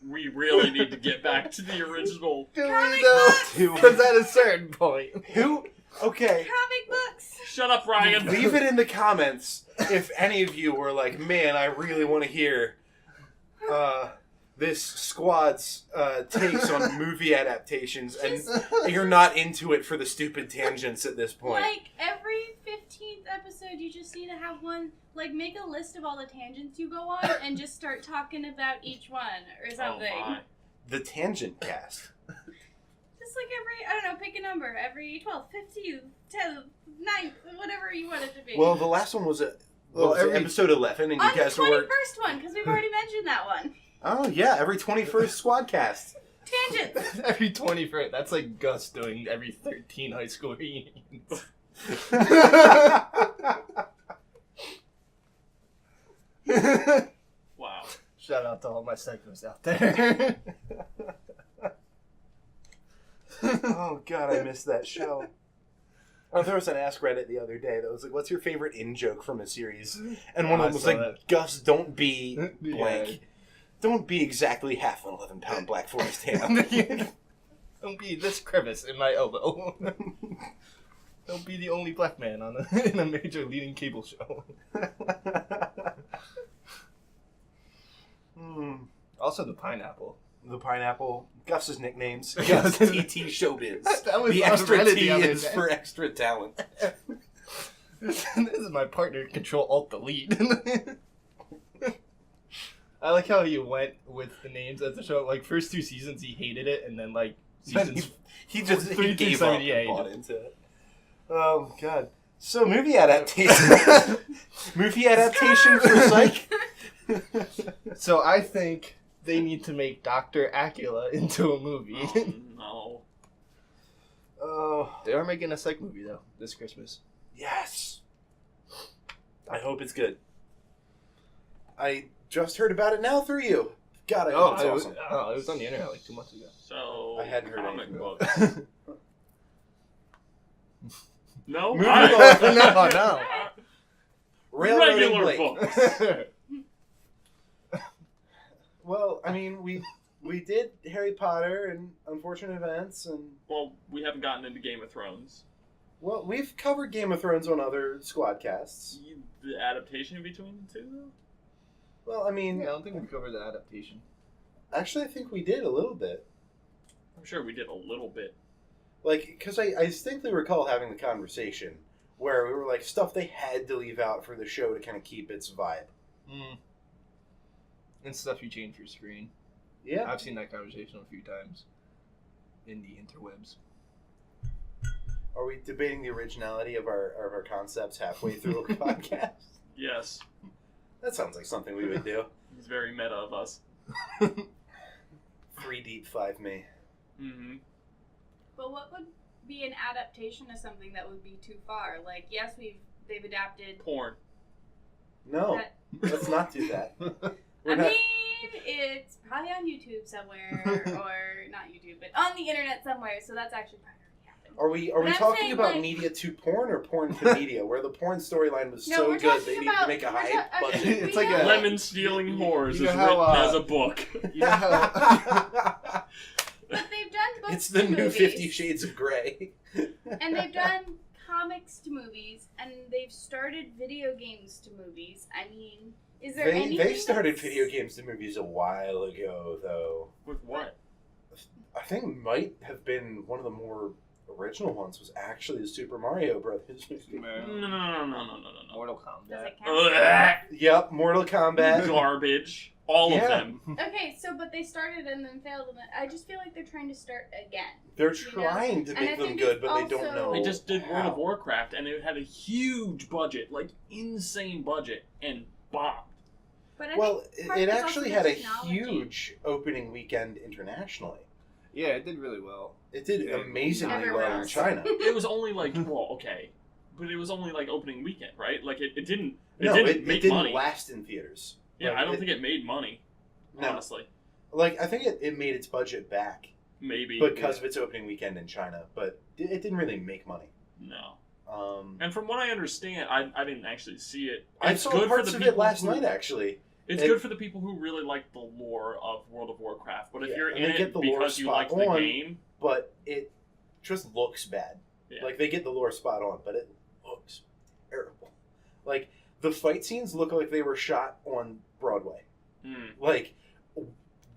we really need to get back to the original. Do we Comic though? Do we? Because at a certain point. Who? Okay. Comic books. Shut up, Ryan. Leave it in the comments if any of you were like, man, I really want to hear this squad's takes on movie adaptations, and you're not into it for the stupid tangents at this point. Like every 15th episode, you just need to have one. Like make a list of all the tangents you go on, and just start talking about each one or something. Oh my. The Tangent Cast. Just like every, I don't know, pick a number. Every 12th, 15th, 10th, 9th, whatever you want it to be. Well, the last one was episode 11, and you on the guys were... 21st one, because we've already mentioned that one. Oh, yeah, every 21st Sqwadcast. Tangents. Every 21st. That's like Gus doing every 13 high school reunions. Wow. Shout out to all my psychos out there. Oh, God, I missed that show. Oh, there was an Ask Reddit the other day that was like, what's your favorite in-joke from a series? And one of I them was saw like, that. Gus, don't be blank. Yeah. Don't be exactly half an 11-pound Black Forest ham. Don't be this crevice in my elbow. Don't be the only black man on in a major leading cable show. Also the pineapple. The pineapple, Gus's nicknames, Gus. Gus TT Showbiz. That was The on extra Reddit T the other is day. for extra talent. This is my partner, Control-Alt-Delete. I like how he went with the names at the show. Like, first 2 seasons, he hated it, and then, like, seasons... He just Three he through gave seven, up yeah, and he bought just- into it. Oh, God. So, movie adaptation. Movie adaptation for Psych? So I think they need to make Dr. Acula into a movie. Oh, no. Oh, They are making a Psych movie, though, this Christmas. yes. I hope it's good. I just heard about it now through you. God, I hope it's awesome. It was on the internet like 2 months ago. So, I hadn't heard comic anything books. No? Moving Alright. on. No. Railroading Regular Blake. books. Well, I mean, we did Harry Potter and Unfortunate Events, and Well, we haven't gotten into Game of Thrones. well, we've covered Game of Thrones on other Sqwadcasts. The adaptation between the two, though? Well, I mean, I don't think we covered the adaptation. Actually, I think we did a little bit. I'm sure we did a little bit. Like, because I distinctly recall having the conversation where we were like, stuff they had to leave out for the show to kind of keep its vibe. And stuff you change your screen. Yeah. I've seen that conversation a few times in the interwebs. Are we debating the originality of our concepts halfway through a podcast? Yes. That sounds like something we would do. It's very meta of us. 3 deep, 5 me. Mm-hmm. But what would be an adaptation of something that would be too far? Like, yes, they've adapted. Porn. No, That, let's not do that. I mean, it's probably on YouTube somewhere, or not YouTube, but on the internet somewhere. So that's actually probably already happened. Are we But I'm talking saying, about like- media to porn or porn to media, where the porn storyline was No, so we're good talking they needed to about- make a we're high ta- budget? It's like a- Lemon Stealing Whores You is know how, written as a book. You know how... But they've done books It's the to new movies, 50 Shades of Grey. and they've done comics to movies, and they've started video games to movies. I mean, is there anything They started that's- video games to movies a while ago, though. With what? I think might have been one of the more original ones was actually the Super Mario Brothers movie. No. Mortal Does Kombat. it count? Ugh. Yep, Mortal Kombat. Garbage. All of Yeah. them. Okay, so but they started and then failed, and I just feel like they're trying to start again. They're You know? trying to And make I them think good, it's but they don't also- know. They just did World of how. Warcraft, and it had a huge budget, like insane budget, and bombed. But I Well, think part it of it's actually also had the a technology. huge opening weekend internationally. Yeah, it did really well. It did Yeah. amazingly Everywhere well in else. China. It was only like, well, okay, but it was only like opening weekend, right? Like it didn't. It No, didn't it make didn't money. last in theaters. Yeah, Like, I don't think it made money. No. Honestly, Like, I think it made its budget back maybe because of its opening weekend in China, but it didn't really make money. no. And And from what I understand, I didn't actually see it. I It's saw good parts for of the it people last who- night, actually. It's It- good for the people who really like the lore of World of Warcraft. But if Yeah, you're and in they get it the lore because you spot like the on. game, But it just looks bad. Yeah. Like, they get the lore spot on, but it looks terrible. Like, the fight scenes look like they were shot on Broadway. Like,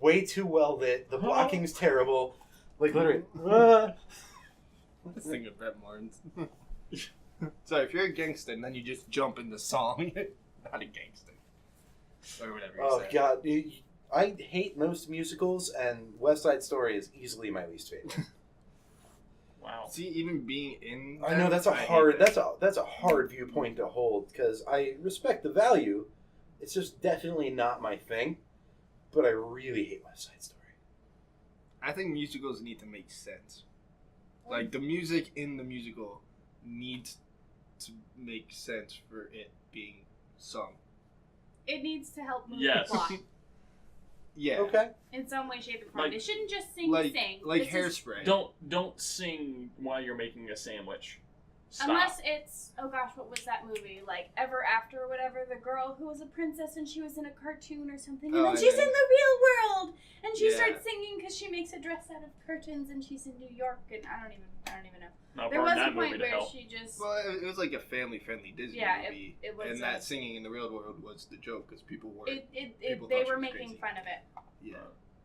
way too well lit. The blocking's terrible. Like, literally. Let's think of that, Martin. So if you're a gangster and then you just jump in the song, not a gangster. Or whatever you Oh, say. God. I hate most musicals, and West Side Story is easily my least favorite. wow. See, even being in I know that, that's a I hate hard that. that's a hard viewpoint to hold because I respect the value. It's just definitely not my thing. But I really hate West Side Story. I think musicals need to make sense. Like, the music in the musical needs to make sense for it being sung. It needs to help move Yes. the plot Yeah. Okay. in some way, shape, or form. Like- They shouldn't just sing Like, to sing. like This is- Hairspray. Don't sing while you're making a sandwich. Stop. Unless it's, oh gosh, what was that movie? Like Ever After or whatever, the girl who was a princess and she was in a cartoon or something. And Oh, then she's yeah. in the real world. And she Yeah. starts singing because she makes a dress out of curtains and she's in New York. And I don't even know. I'll There burn was a that point movie to where hell. she just, Well, it was like a family-friendly Disney Yeah, movie. it was and a- that singing in the real world was the joke because people were... people they thought she were was making crazy. fun of it. Yeah.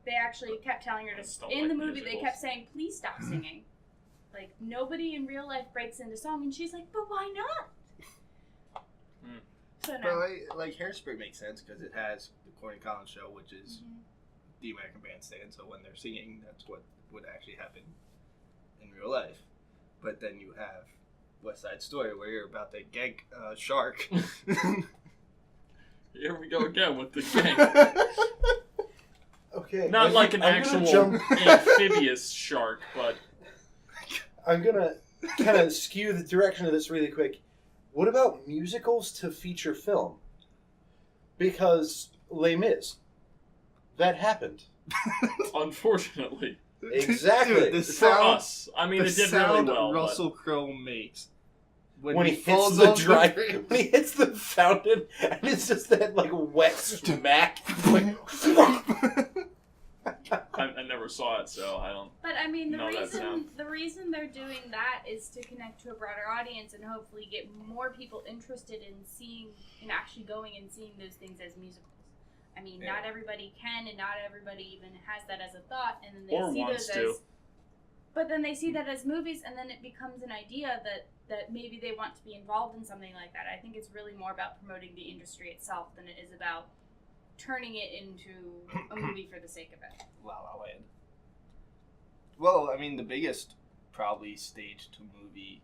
They actually kept telling her I to, just don't in like the movie, they musicals. kept saying, please stop singing. Like, nobody in real life breaks into song. And she's like, but why not? Hmm. So But no. like Hairspray makes sense because it has the Corny Collins show, which is Mhm. the American Bandstand. So when they're singing, that's what would actually happen in real life. But then you have West Side Story, where you're about to gank a shark. Here we go again with the gang. Okay. Not like an I'm gonna actual amphibious shark, but I'm gonna kind of skew the direction of this really quick. What about musicals to feature film? Because Les Mis, that happened. unfortunately, Exactly. Dude, the for sound, us, I mean, the it did sound really well. but- Russell Crowe makes When he hits falls the off dry, train. when he hits the fountain, and it's just that like wet smack. Like, I never saw it, so I don't. But I mean, No, that sound. the reason they're doing that is to connect to a broader audience and hopefully get more people interested in seeing and actually going and seeing those things as musicals. I mean, Yeah. not everybody can, and not everybody even has that as a thought, and then they Or see wants those to. as. But then they see that as movies, and then it becomes an idea that maybe they want to be involved in something like that. I think it's really more about promoting the industry itself than it is about turning it into a movie for the sake of it. La La Land. Well, I mean, the biggest probably stage to movie.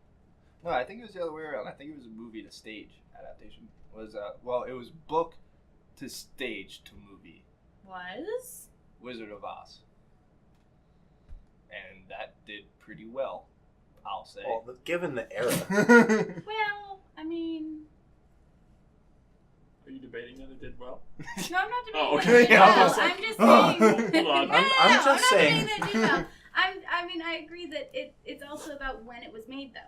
No, I think it was the other way around. I think it was a movie to stage adaptation. Was it was book to stage to movie. Was? Wizard of Oz. And that did pretty well, I'll say. Well, given the era. Well, I mean, Are you debating that it did well? no, I'm not debating Oh, that okay. it did Yeah, I well. was like, I'm just saying. hold on. No, I'm just not saying. Debating that it did well. I mean, I agree that it's also about when it was made, though.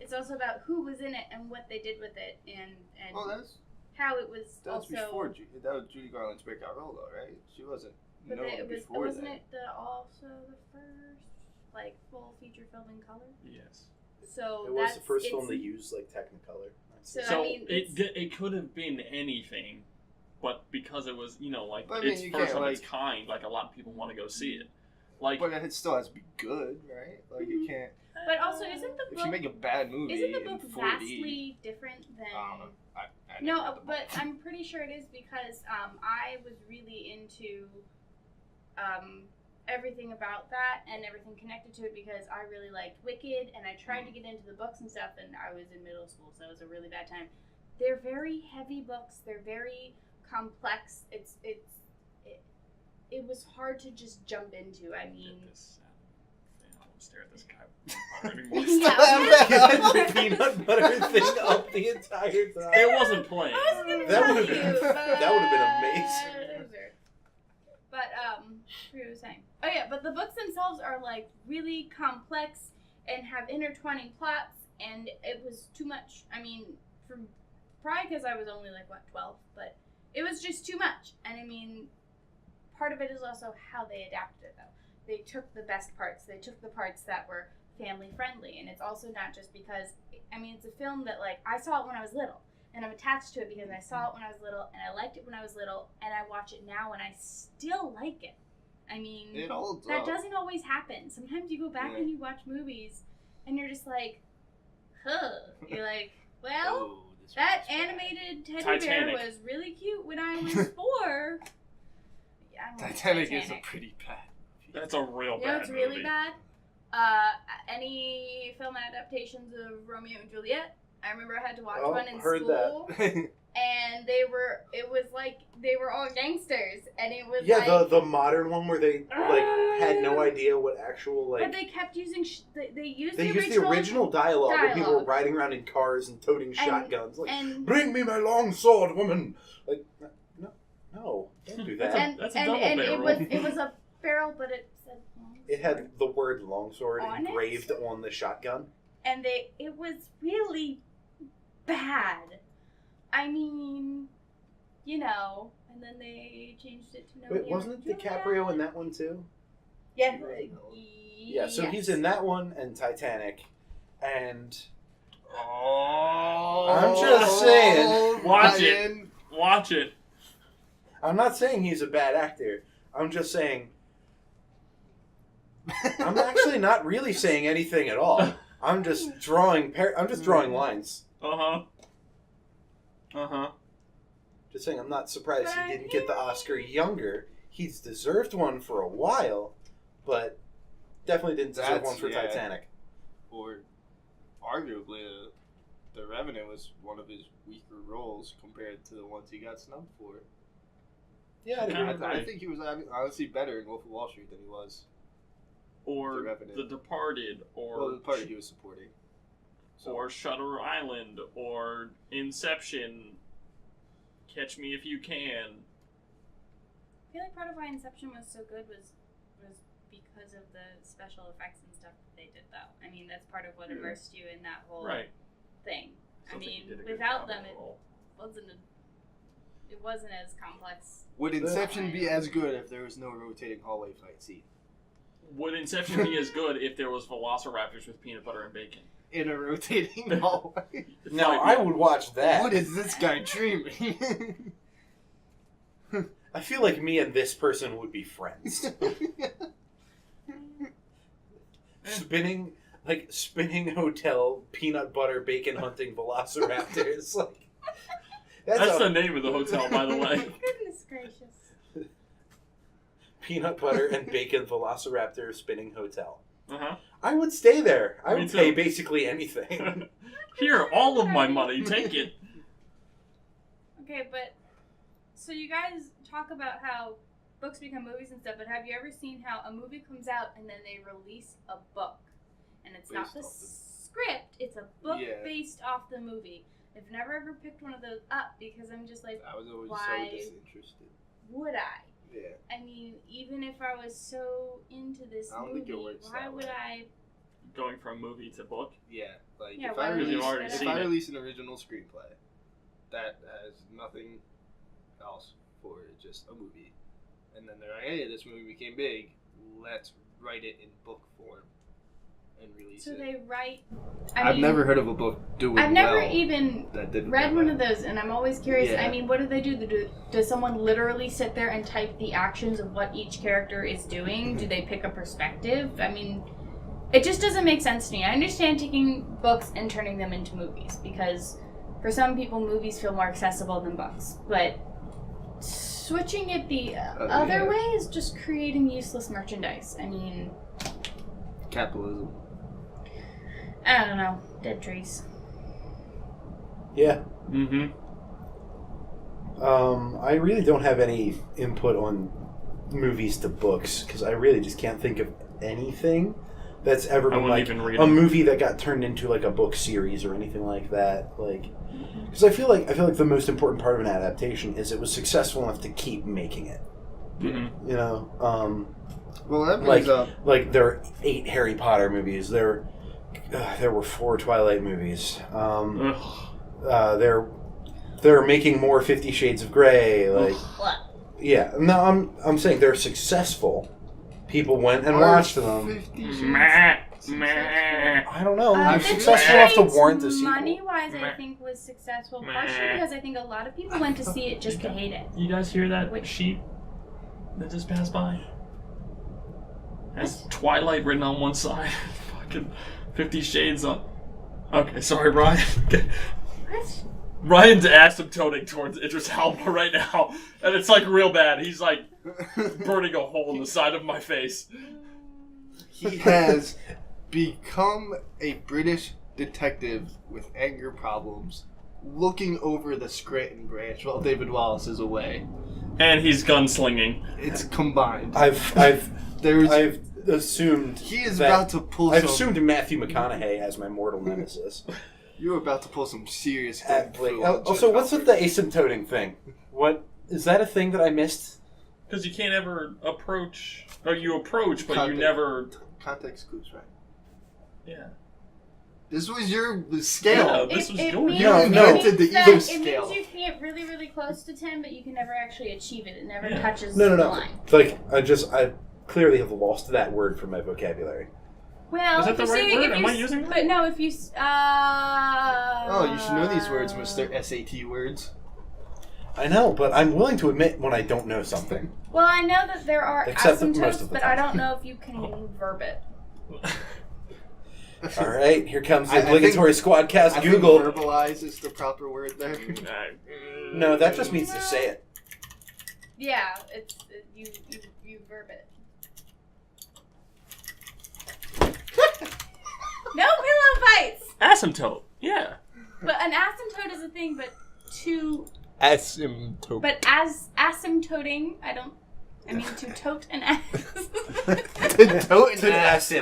It's also about who was in it and what they did with it, and Well, that's how it was that was also. before that was Judy Garland's breakout role, though, right? She wasn't But known it was, before wasn't that. it also the first like full feature film in color? Yes. So It was that's, the first it's- film they used like Technicolor. So, So I mean, it could have been anything, but because it was like But I mean, it's you first can't, of its like- kind, like a lot of people want to go see it. Like But it still has to be good, right? Like Mhm. you can't. But also, isn't the If book you make a bad movie, isn't the in book 4D, vastly different than? I never No, read the but book. I'm pretty sure it is because I was really into everything about that and everything connected to it because I really liked Wicked and I tried to get into the books and stuff and I was in middle school, so it was a really bad time. They're very heavy books. They're very complex. It was hard to just jump into. I mean, Get this thing. I want to stare at this guy anymore. The peanut butter thing up the entire time. It wasn't playing. I was gonna That tell would've you, been- but, that would've been amazing. loser. But I forget what I was saying. Oh yeah, but the books themselves are like really complex and have intertwining plots, and it was too much. I mean, probably because I was only like 12, but it was just too much. And I mean, part of it is also how they adapted it, though. They took the best parts. They took the parts that were family friendly, and it's also not just because. I mean, it's a film that like I saw it when I was little. And I'm attached to it because I saw it when I was little, and I liked it when I was little, and I watch it now, and I still like it. I mean, It holds that up. doesn't always happen. Sometimes you go back Yeah. and you watch movies, and you're just like, huh. You're like, well, Oh, this that one's bad. animated teddy Titanic. bear was really cute when I was 4. Yeah, I remember Titanic is a pretty bad. That's a real You know bad it's really movie. bad? Any film adaptations of Romeo and Juliet? I remember I had to watch Oh, one in heard school. that. And it was like they were all gangsters, and it was Yeah, like, the modern one where they like had no idea what actual like but they kept using they used they the used original, the original dialogue where people were dialogue. riding around in cars and toting shotguns. Like, and bring me my long sword, woman. Like, no, don't do that. That's a double and barrel. it was a barrel, but it said long It sword. had the word longsword On it? engraved on the shotgun. And it was really bad. I mean, you know, and then they changed it to Wait, wasn't it DiCaprio in that one too? Yeah. Yeah, so he's in that one and Titanic, and Oh, I'm just saying. Watch it. Ryan. Watch it. I'm not saying he's a bad actor. I'm just saying I'm actually not really saying anything at all. I'm just drawing lines. Just saying, I'm not surprised he didn't get the Oscar younger. He's deserved one for a while, but definitely didn't deserve one for Titanic. Or arguably, The Revenant was one of his weaker roles compared to the ones he got snubbed for. Yeah, I'd agree. I think he was honestly better in Wolf of Wall Street than he was. Or The Revenant. The Departed, or Well, the part he was supporting. So, or Shutter Island, or Inception. Catch Me If You Can. I feel like part of why Inception was so good was because of the special effects and stuff that they did, though. I mean, that's part of what immersed you in that whole Right. thing. Still I think he mean, did a good without job them, on the it role. wasn't as complex. would Inception be as good if there was no rotating hallway fight scene? Would Inception be as good if there was Velociraptors with peanut butter and bacon? In a rotating hallway? Now, I would watch that. What is this guy dreaming? I feel like me and this person would be friends. spinning hotel, peanut butter, bacon hunting velociraptors. Like That's the name of the hotel, by the way. Goodness gracious. Peanut butter and bacon velociraptor spinning hotel. Uh-huh. I would stay there. I Me would too. pay basically anything. Here, all of my money. Take it. Okay, but so you guys talk about how books become movies and stuff, but have you ever seen how a movie comes out and then they release a book? And it's not the script, it's a book based off the movie. I've never ever picked one of those up because I'm just like, I was always why so disinterested. would I? Yeah. I mean, even if I was so into this I don't movie, think it works why that would way. I? Going from movie to book. Yeah. Like Yeah, if why I would you release, already if seen I it? release an original screenplay that has nothing else for it, just a movie, and then they're like, hey, this movie became big, let's write it in book form and release So it. they write. I've mean, never heard of a book doing I've never well even that didn't read do one that. of those, and I'm always curious. Yeah. I mean, what do they do? Does someone literally sit there and type the actions of what each character is doing? Do they pick a perspective? I mean, it just doesn't make sense to me. I understand taking books and turning them into movies because for some people, movies feel more accessible than books. But switching it the other yeah. way is just creating useless merchandise. I mean, Capitalism. I don't know. Dead trees. Yeah. Mm-hmm. I really don't have any input on movies to books because I really just can't think of anything that's ever I been wouldn't like even read a them. movie that got turned into like a book series or anything like that. Like, because I feel like the most important part of an adaptation is it was successful enough to keep making it. Mm-hmm. You know, Well, that brings up. like there are 8 Harry Potter movies. There were 4 Twilight movies. They're making more 50 Shades of Grey. Like, yeah. No, I'm saying they're successful. People went and watched them. 50 Shades. I don't know. They're 50 successful enough to Shades, warrant the sequel. money-wise, I think was successful, partially because I think a lot of people went to see it just to hate it. You guys hear that Wait. sheep that just passed by? Has Twilight written on one side. Fucking 50 Shades on. Okay, sorry, Ryan. What? Ryan's asymptoting towards Idris Elba right now, and it's like real bad. He's like burning a hole in the side of my face. He has become a British detective with anger problems, looking over the Scranton branch while David Wallace is away. And he's gunslinging. It's combined. I've assumed He is that- about to pull I've some. assumed Matthew McConaughey as my mortal nemesis. You're about to pull some serious. Also, what's with the asymptoting thing? What is that a thing that I missed? Because you can't ever approach, or you approach, but you Context. never. Context clues, right? Yeah. This was your scale. Yeah. This was it your- means, No, it no. means The that ego it scale. means you can get really, really close to 10, but you can never actually achieve it. It never Yeah. touches No. the line. Like I clearly have lost that word from my vocabulary. Well, Is that if the you right see, word? if Am you I s- using that? But no, if you. Oh, you should know these words, Mr. SAT words. I know, but I'm willing to admit when I don't know something. Well, I know that there are Except most asymptotes, of the but time. I don't know if you can verb it. All right, here comes the I think- obligatory Sqwadcast I Google. think verbalize is the proper word there. No, that just means to say it. Yeah, you verb it. No pillow fights. Asymptote. Yeah. But an asymptote is a thing, but Asymptote. but as asymptoting, I mean to tote an ass. Tote and To ass.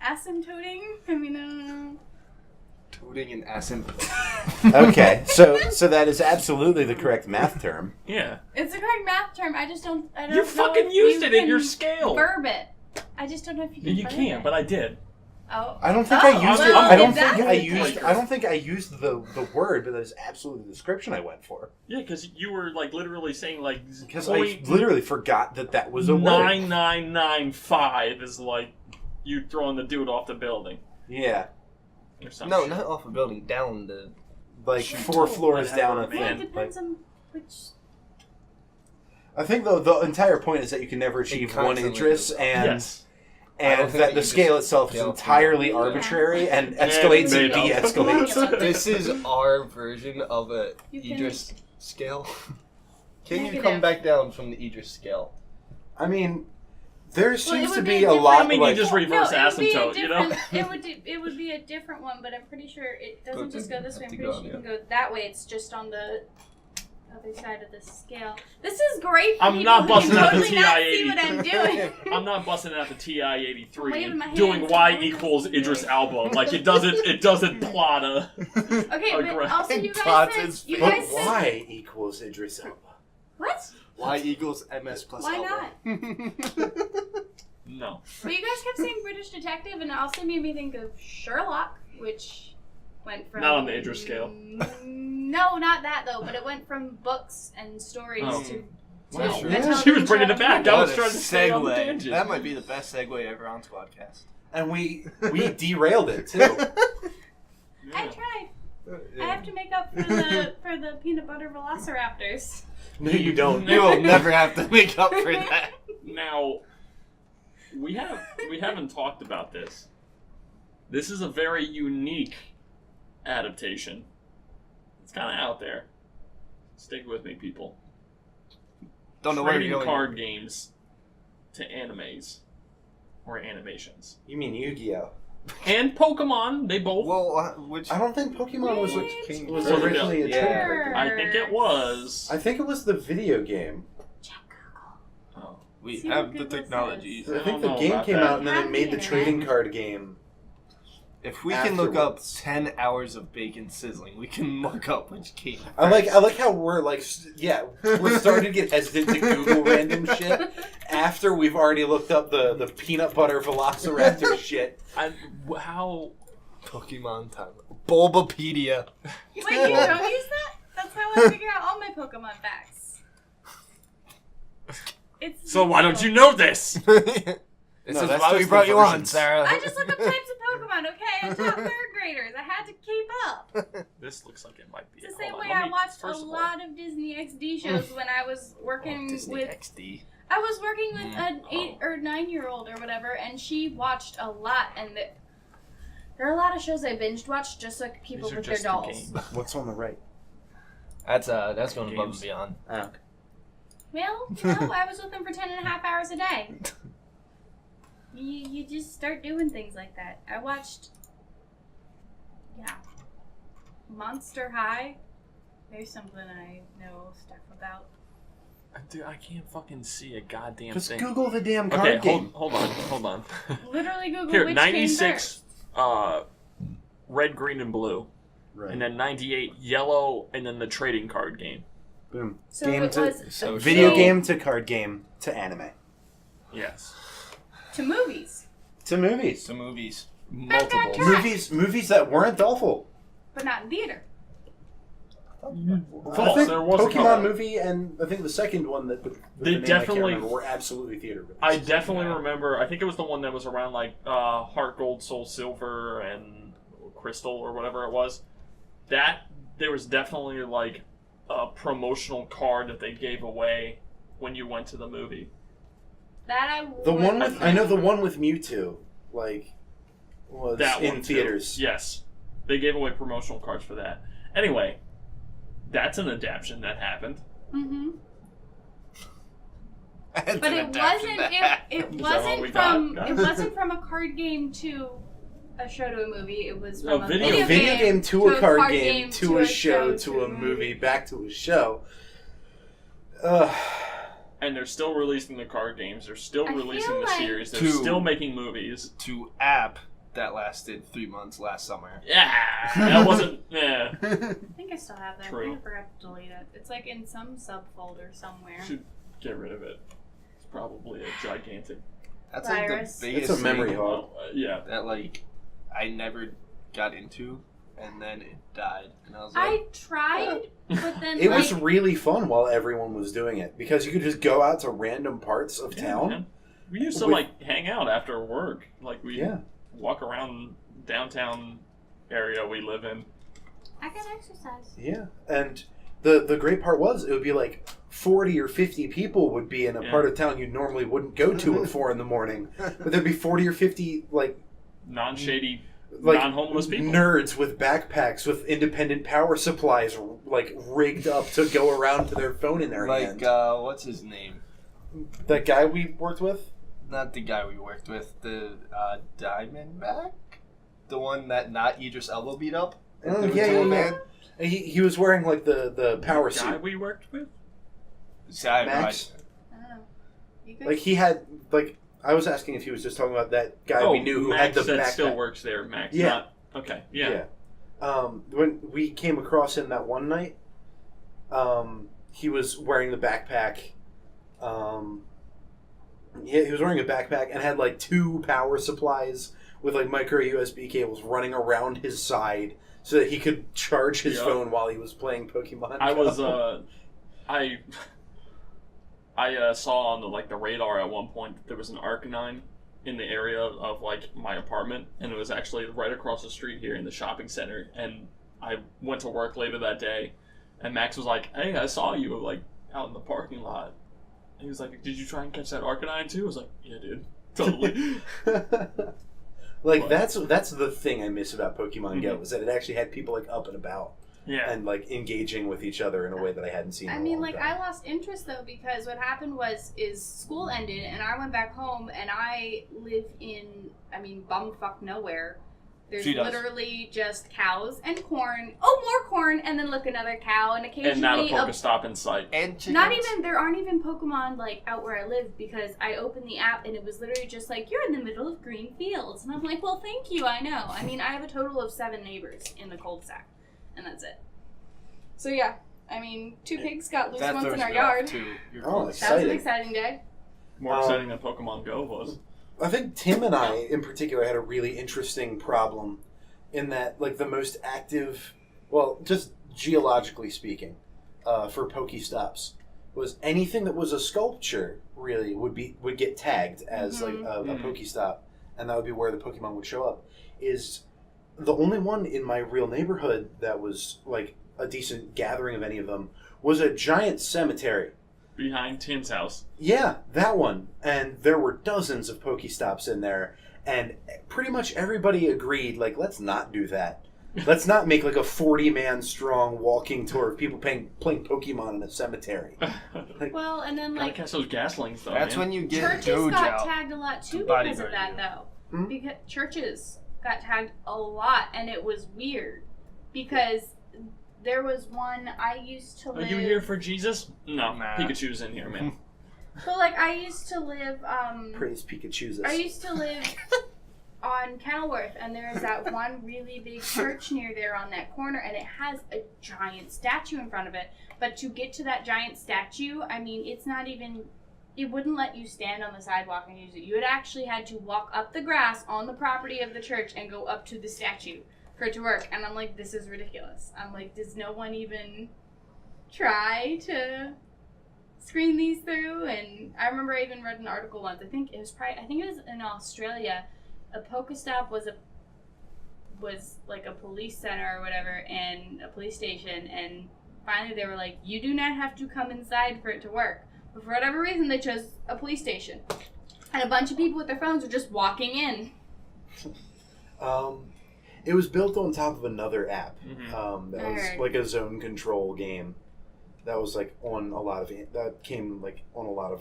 Asymptoting? I mean, I don't know. Toting and asymptote. Okay, so that is absolutely the correct math term. Yeah. It's a correct math term. I just don't. I don't You know fucking if used you it in can your scale. Verb it. I just don't know if you can. You verb can, it. but I did. Oh. I don't think Oh, I used it. well, I don't if think that's I the used. case- I don't think I used the word, but that is absolutely the description I went for. Yeah, because you were like literally saying like Because I literally forgot that was a word. 9995 is like you throwing the dude off the building Yeah, or something. No, not off a building, down the. like 4 floors down. I Whatever, Well, think. it depends on which I think the entire point is that you can never achieve one constantly Idris, goes up. and Yes. I don't and think that that the you scale just itself is scale entirely through. arbitrary and Yeah, escalates and made up. de-escalates. This is our version of a You can- Idris scale. Can you Negative. come back down from the Idris scale? I mean, there it seems would to be be a a different- lot I mean, you like just reverse it would be a asymptote, you know? different- it would be a different one, but I'm pretty sure it doesn't just go this way. I'm pretty sure you can go that way. It's just on the other side of the scale. This is great for I'm people not who busting can out the totally not see what I'm doing. I'm not busting out the TI-83 Waving my and doing hands. Y equals Idris Elba. Like, it doesn't plot a... Okay, Oh, but great. also you Plots guys his said you face. But guys said Y equals Idris Elba. what? Y equals MS plus Why Elba. No. Well, you guys kept saying British detective, and it also made me think of Sherlock, which went from Not on the Idris scale. No, not that though. But it went from books and stories Oh. to Wow. a Yeah. television She was bringing show. it back. I What was a trying to stay on the segue. tangent. That might be the best segue ever on Sqwadcast. And we derailed it too. I tried. I have to make up for the peanut butter Velociraptors. No, you don't. You will never have to make up for that. Now, we haven't talked about this. This is a very unique adaptation. It's kind of out there. Stick with me, people. Don't know where Trading you're going. card games to animes or animations You mean Yu-Gi-Oh? and Pokemon. They both. Well, which I don't think Pokemon was Which came was first? originally a Yeah. trading card game. I think it was. I think it was the video game. Oh. we See have what the Google technology. says. I I think don't the know game about came that. out and then Have they made the the trading internet. card game. If we can look up Afterwards. 10 hours of bacon sizzling, we can look up which came. I like how we're like we're starting to get hesitant to Google random shit after we've already looked up the peanut butter Velociraptor shit. How? Pokemon time. Bulbapedia. Wait, you don't use that? That's how I figure out all my Pokemon facts. It's So why don't you know this? This No, is that's why we just brought the you on, versions. Sarah. I just look up types of Pokemon, okay? I taught third graders. I had to keep up. This looks like it might be. It's the same hold on, way let I me- watched a first of all- lot of Disney XD shows when I was working Disney with XD. I was working with an 8 or 9-year-old or whatever, and she watched a lot. And there are a lot of shows I binged watched just so I could keep These up are with their just the dolls. games. What's on the right? That's going above and Games. beyond. Oh. Well, you know, I was with them for 10.5 hours a day. You just start doing things like that. I watched, Monster High. There's something I know stuff about. Dude, I can't fucking see a goddamn Just thing. Google the damn card Okay, game. hold on. Literally Google Here, which 96, red, green, and blue. Right. And then 98, yellow, and then the trading card game. Boom. So Game it to was So video show- game to card game to anime Yes. to movies, to movies. To movies. Back on Multiple. track. Movies that weren't awful. but not in theater. I False. think There was a Pokemon couple. movie and I think the second one that with They the name definitely- I can't remember, were absolutely theater releases. I definitely remember, I think it was the one that was around like Heart Gold, Soul Silver, and Crystal, or whatever it was. There was definitely like a promotional card that they gave away when you went to the movie. That I The one would- with I know the one with Mewtwo was That in one too. theaters. Yes. They gave away promotional cards for that. Anyway, that's an adaptation that happened. Mm-hmm. That's But an it adaptation wasn't. that It Is that all we wasn't got, from. guys? It wasn't from a card game to a show to a movie. It was from A a video Video game to a card game to a show to a movie back to a show. And they're still releasing the card games. They're still I releasing feel the like- series. They're Two. still making movies. to app that lasted 3 months last summer. Yeah, that wasn't. Yeah, I think I still have that. I True. think I forgot to delete it. It's like in some subfolder somewhere. should get rid of it. It's probably a gigantic. That's Virus. like the biggest It's a memory thing hog. Yeah, that like I never got into, and then it died, and I was like, I tried, but then It like, was really fun while everyone was doing it because you could just go out to random parts of town. man. We used to With- like hang out after work. Like we Yeah. walk around downtown area we live in. I got exercise. Yeah, and the great part was it would be like 40 or 50 people would be in a part of town you normally wouldn't go to at 4 a.m. But there'd be 40 or 50 like non-shady, like non-homeless people. Nerds with backpacks with independent power supplies like rigged up to go around to their phone in their hand. Like, what's his name? That guy we worked with? Not the guy we worked with. The Diamondback? The one that not Idris Elba beat up? Yeah. He was wearing like the power The guy suit. we worked with? Max? I don't know. You guys? Like he had like I was asking if he was just talking about that guy we knew who Max had the that backpack. still works there, Max. Yeah. Not, okay, yeah. When we came across him that one night, he was wearing the backpack. He was wearing a backpack and had like 2 power supplies with like micro USB cables running around his side so that he could charge his phone while he was playing Pokemon I Go. was I saw on the radar at one point that there was an Arcanine in the area of like my apartment, and it was actually right across the street here in the shopping center. And I went to work later that day, and Max was like, "Hey, I saw you like out in the parking lot." And he was like, "Did you try and catch that Arcanine too?" I was like, "Yeah, dude, totally." That's the thing I miss about Pokemon Go is that it actually had people like up and about. Yeah. And like engaging with each other in a way that I hadn't seen. I mean, like I lost interest though because what happened is school ended and I went back home and I live in bumfuck nowhere. There's literally just cows and corn. Oh, more corn, and then look another cow, and occasionally and not a Pokestop in sight. And chickens. Not even there aren't even Pokemon like out where I live because I opened the app and it was literally just like you're in the middle of green fields, and I'm like, well, thank you, I know. I mean, I have a total of 7 neighbors in the cul-de-sac. And that's it. So yeah, I mean, 2 pigs got loose once in our yard. That was an exciting day. More exciting than Pokemon Go was. I think Tim and I, in particular, had a really interesting problem in that, like, the most active, well, just geologically speaking, for Pokestops, was anything that was a sculpture, really, would get tagged as, like, a Pokestop, and that would be where the Pokemon would show up, is the only one in my real neighborhood that was, like, a decent gathering of any of them was a giant cemetery. Behind Tim's house. Yeah, that one. And there were dozens of Pokestops in there, and pretty much everybody agreed, like, let's not do that. Let's not make, like, a 40-man strong walking tour of people playing Pokemon in a cemetery. Like, well, and then, like... Gotta catch those gaslings, though, That's when you get churches got tagged a lot, too, because of that, though. Hmm? Because churches got tagged a lot, and it was weird. Because... there was one I used to live... Are you here for Jesus? No, Pikachu's in here, man. So, like, I used to live, Praise Pikachu's. I used to live on Kenilworth, and there's that one really big church near there on that corner, and it has a giant statue in front of it. But to get to that giant statue, I mean, it's not even... it wouldn't let you stand on the sidewalk and use it. You had actually had to walk up the grass on the property of the church and go up to the statue for it to work. And I'm like, this is ridiculous. I'm like, does no one even try to screen these through? And I remember I even read an article once. I think it was in Australia. A Pokestop was like a police center or whatever, and a police station, and finally they were like, you do not have to come inside for it to work. But for whatever reason, they chose a police station. And a bunch of people with their phones were just walking in. It was built on top of another app Mm-hmm. that was like a zone control game that was like on a lot of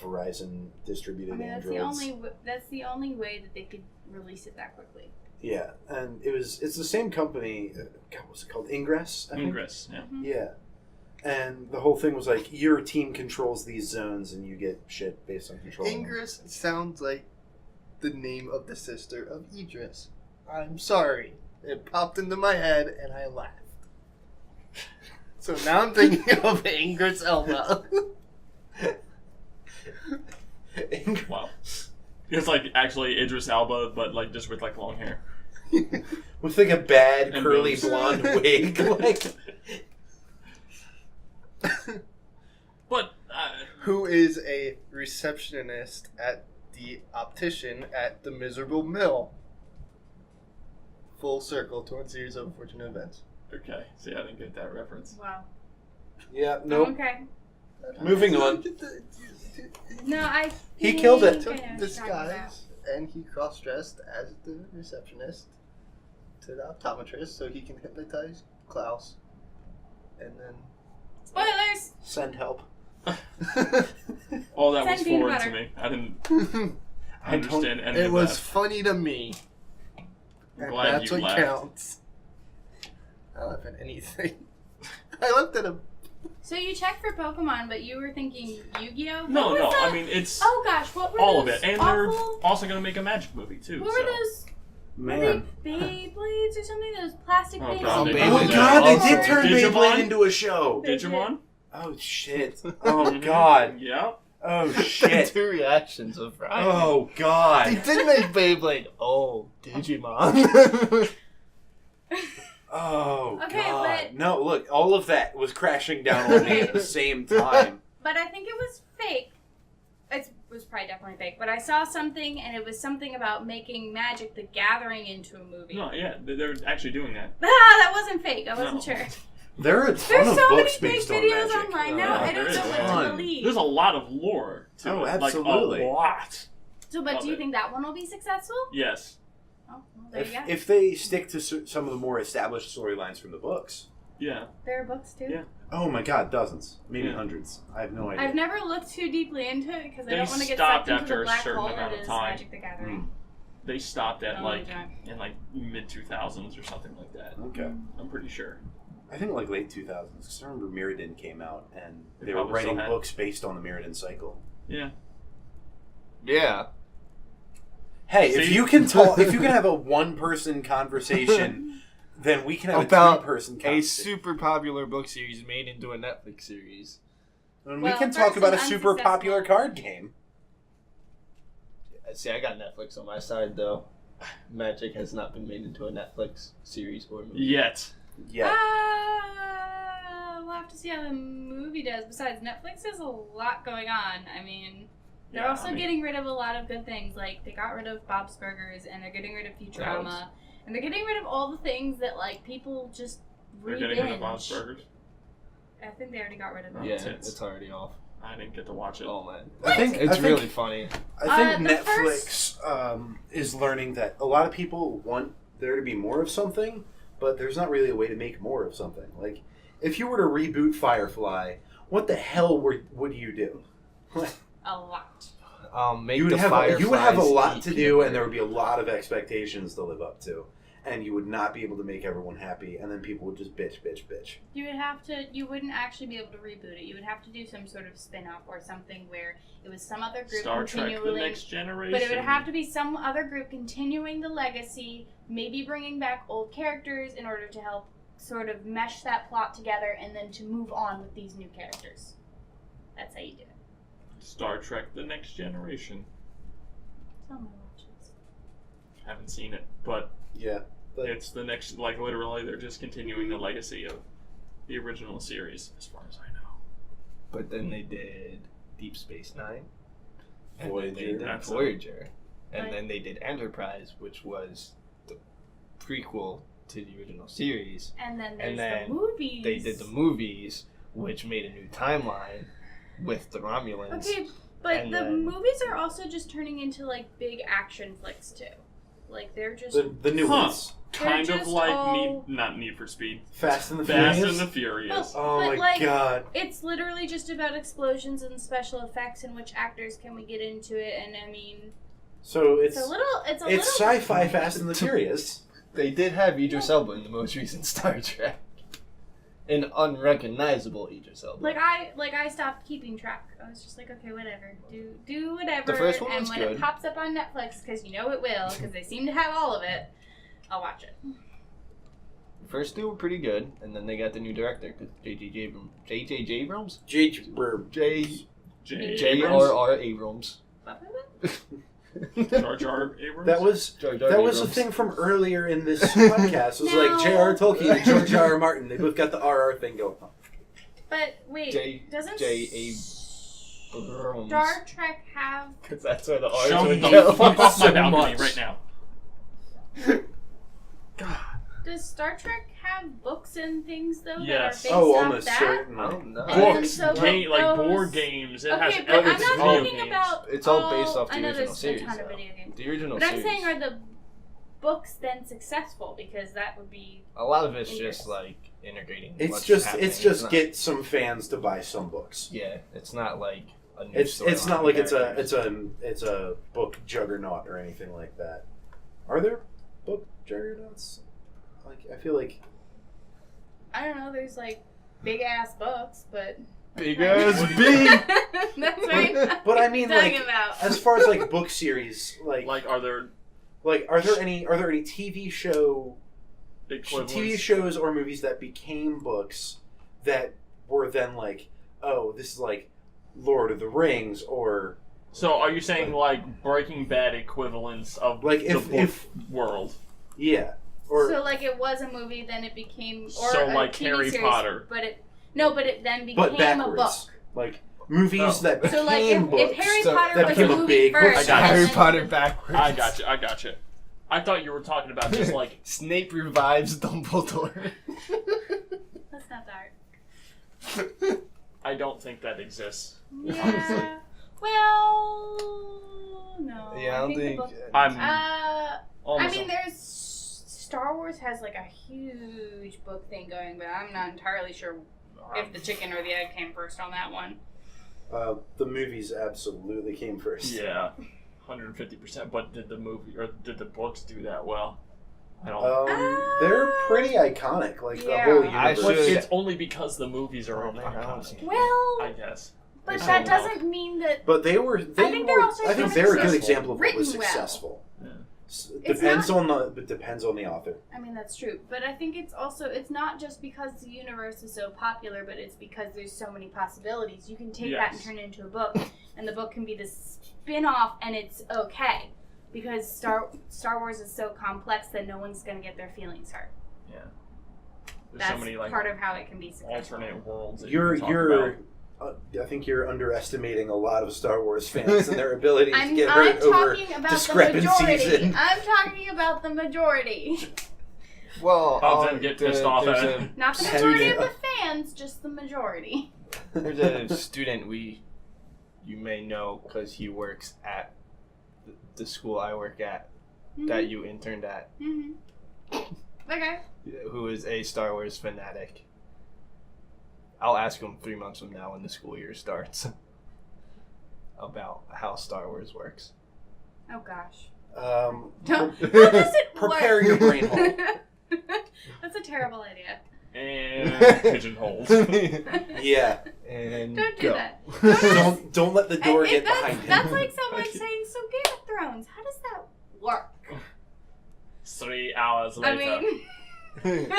Verizon distributed Androids. That's the only way that they could release it that quickly. Yeah, and it's the same company. What's it called? Ingress. I think? Ingress, yeah. Mm-hmm. Yeah, and the whole thing was like your team controls these zones and you get shit based on control. Ingress sounds like the name of the sister of Idris. I'm sorry. It popped into my head and I laughed. So now I'm thinking of Idris Elba. Wow. It's like actually Idris Elba, but like just with like long hair. With like a bad And curly boobs. blonde wig. Like, But Who is a receptionist at the optician at the Miserable Mill. Full circle to one series of unfortunate events. okay, see, I didn't get that reference. Wow. Yeah, nope. Okay. Moving on. No, He killed it. I Took know what you're talking disguise and he cross-dressed as the receptionist to the optometrist so he can hypnotize Klaus. And then Spoilers! Send help. All that was Send peanut foreign to butter. me. I didn't I don't- understand any it of was that. funny to me. I'm And glad that's you what laughed. counts. I laugh at anything. I looked at him. So you checked for Pokemon, but you were thinking Yu-Gi-Oh? No, What no. was that? I mean, it's Oh gosh, what were all of those it, and awful... they're also going to make a magic movie too. What so. were those? Man. Were they Beyblades or something? Those plastic Oh, Beyblades? God, they Oh did god, that. they did turn Digimon? Beyblade into a show. They Digimon? Oh shit. Oh god. Yeah. Oh The shit. two reactions of Ryan. Oh They god. did make Beyblade. Oh, Digimon. Oh Okay, god. but- No, look, all of that was crashing down on me at the same time. But I think it was fake. It was probably definitely fake. But I saw something, and it was something about making Magic the Gathering into a movie. No, yeah, they're actually doing that. Ah, that wasn't fake. I wasn't No. sure. There are a ton There's of so many books fake based on videos magic. online now. Yeah, I don't there know is. what Ton. to believe. There's a lot of lore to Oh, it. absolutely. Like, a lot. So, but Love do you it. think that one will be successful? Yes. Oh, well, there you go. If they stick to some of the more established storylines from the books. Yeah. There are books too. Yeah. Oh my god, dozens. Maybe Yeah. hundreds. I have no idea. I've never looked too deeply into it because I They don't want to get stopped sucked into after the a black certain hole amount that of is time. Magic the Gathering. Mm. They stopped at Oh, like yeah. in like mid 2000s or something like that. Okay. I'm pretty sure. I think like late 2000s. Because I remember Mirrodin came out and They they were probably writing still had- books based on the Mirrodin cycle. Yeah. yeah. Hey, if See? you can talk, if you can have a one-person conversation, then we can have About a three-person A conversation. super popular book series made into a Netflix series. And Well, we can talk first about a an super unsuccessful- popular card game. See, I got Netflix on my side though. Magic has not been made into a Netflix series or movie. Yet. Yeah. We'll have to see how the movie does. Besides, Netflix has a lot going on. I mean, they're Yeah, also I mean- getting rid of a lot of good things. Like, they got rid of Bob's Burgers, and they're getting rid of Futurama. And they're getting rid of all the things that, like, people just They're re-binge. getting rid of Bob's Burgers. I think they already got rid of them. Yeah, Tits. it's already off. I didn't get to watch it. Oh man, I it's think- really funny. I think The Netflix is learning that a lot of people want there to be more of something, but there's not really a way to make more of something. Like, if you were to reboot Firefly, what the hell would you do? A lot. Make You would the have a Fireflies lot eat to do, peanut and there would butter. be a lot of expectations to live up to, and you would not be able to make everyone happy, and then people would just bitch. You would have to, you wouldn't actually be able to reboot it. You would have to do some sort of spin-off or something where it was some other group Star Trek: The continuing. Next Generation. But it would have to be some other group continuing the legacy, maybe bringing back old characters in order to help sort of mesh that plot together and then to move on with these new characters. That's how you do it. Star Trek: The Next Generation. Someone watches. Haven't seen it, but Yeah. But it's the next. Like literally, they're just continuing the legacy of the original series, as far as I know. But then they did Deep Space Nine, and then Voyager. they did That's Voyager, and Right. then they did Enterprise, which was the prequel to the original series. And then there's And then the movies. They did the movies, which made a new timeline with the Romulans. Okay, but And the then- movies are also just turning into like big action flicks too. Like they're just the new Huh. ones. Kind of just like all- not Need for Speed. Fast and the Fast Furious. and the Furious. Oh But, my like, god. it's literally just about explosions and special effects and which actors can we get into it. And I mean, So it's a little. it's sci-fi Fast and the Furious. They did have Idris Elba in the most recent Star Trek. An unrecognizable Idris Elba. Like I stopped keeping track. I was just like, okay, whatever, do whatever. The first one and was when good. it pops up on Netflix, because you know it will, because they seem to have all of it, I'll watch it. The first two were pretty good, and then they got the new director, J.J. Abrams. J.J. Abrams? J. J.R.R. Abrams. Jar Jar Abrams. That was Jar Jar that was the Abrams. thing from earlier in this podcast. It was like No. J.R. Tolkien and George R.R. Martin. They both got the R.R. thing going on. But wait, doesn't Abrams. Star Trek have? Because that's where the R's Show would the go. fuck off my so balcony much. right now. Does Star Trek have books and things though Yes. that are based off almost that? certainly. I don't know. And then Books, so like those- board games. It has Okay, but I'm it's not video talking games. about. It's all based off the I know original there's series, a ton of though. video games. The original But I'm series. saying, are the books then successful? Because that would be. A lot of it's Interest. just like integrating. It's what's just happening. it's just not- get some fans to buy some books. Yeah, it's not like a new It's storyline not like it's characters. a book juggernaut or anything like that. Are there book juggernauts? Like I feel like I don't know. There's like big ass books, but. Big ass big. That's right. but I mean talking like about. as far as like book series Like, are there are there any TV equivalents? shows or movies that became books that were then like, oh, this is like Lord of the Rings or So, are you saying like Breaking Bad equivalents of like the book world? yeah or So like it was a movie, then it became or So, a like TV Harry series, Potter. but it then became but a book. backwards like movies Oh. that became So like if books. Harry So Potter that was became a a movie big book first, series. I got Harry and then- Potter backwards. I gotcha. I thought you were talking about just like Snape revives Dumbledore. That's not dark. I don't think that exists. Yeah. Well, no. Yeah, I don't the think. book- I'm I almost. mean, there's Star Wars has like a huge book thing going, but I'm not entirely sure if the chicken or the egg came first on that one. The movies absolutely came first. Yeah, 150%. But did the movie or did the books do that well? I don't. They're pretty iconic. Like Yeah. the whole I universe. But should- it's only because the movies are Oh, man, I don't see iconic. it. Well, I guess. but I that don't know. doesn't mean that. But they were. I think they're also I think kind of they're a good successful. example of what was Written well. successful. Yeah. It's Depends on the author. I mean, that's true. But I think it's not just because the universe is so popular, but it's because there's so many possibilities. You can take that and Yes. turn it into a book, and the book can be the spin-off, and it's okay. Because Star Wars is so complex that no one's going to get their feelings hurt. Yeah. There's That's so many like part of how it can be successful. alternate worlds. That You're you can talk about. I think you're underestimating a lot of Star Wars fans and their ability to I'm get hurt over talking about the discrepancies. majority. I'm talking about the majority. Well, I'll then get pissed off at it. Not the Yeah. majority of the fans, just the majority. There's a student you may know because he works at the school I work at that you interned at, Mm-hmm. Okay. who is a Star Wars fanatic. I'll ask him 3 months from now when the school year starts about how Star Wars works. Oh gosh. Pre- How does it prepare work? your brain hole. That's a terrible idea. And pigeonholes. Yeah. And Don't do go. that. Don't let the door get that's, behind him. That's like someone saying, "So Game of Thrones, how does that work?" 3 hours I later. mean,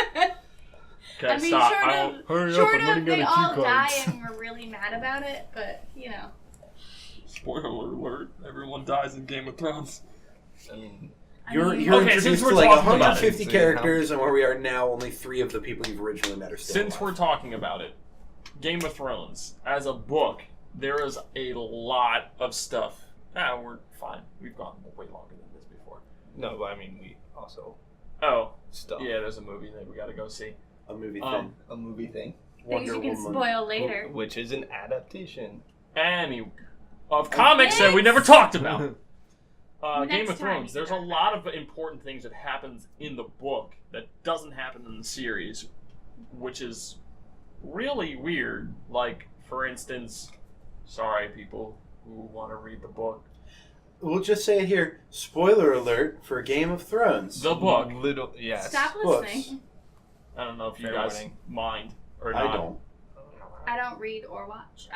Okay, I mean, stop. short I of, don't- Hurry up, short I'm of running they out of cue all die cards. and we're really mad about it, but you know. Spoiler alert! Everyone dies in Game of Thrones. I mean, You're Okay, introduced since to we're like talking about 150 it, characters, and where we are now, only 3 of the people you've originally met are still Since alive. we're talking about it, Game of Thrones as a book, there is a lot of stuff. We're fine. We've gone way longer than this before. no, but I mean, we also Oh, stuff. yeah. There's a movie that we got to go see. a movie Um, A movie thing, Things you can spoil later. which is an adaptation. Any of comics that we never talked about. Game Next of time Thrones. you There's a can talk lot of important things that happens in the book that doesn't happen in the series, which is really weird. Like, for instance, sorry, people who want to read the book. We'll just say it here. Spoiler alert for Game of Thrones. The book. Little, yes. Stop Books. listening. I don't know if you Fair guys warning. mind or I not. don't. I don't read or watch.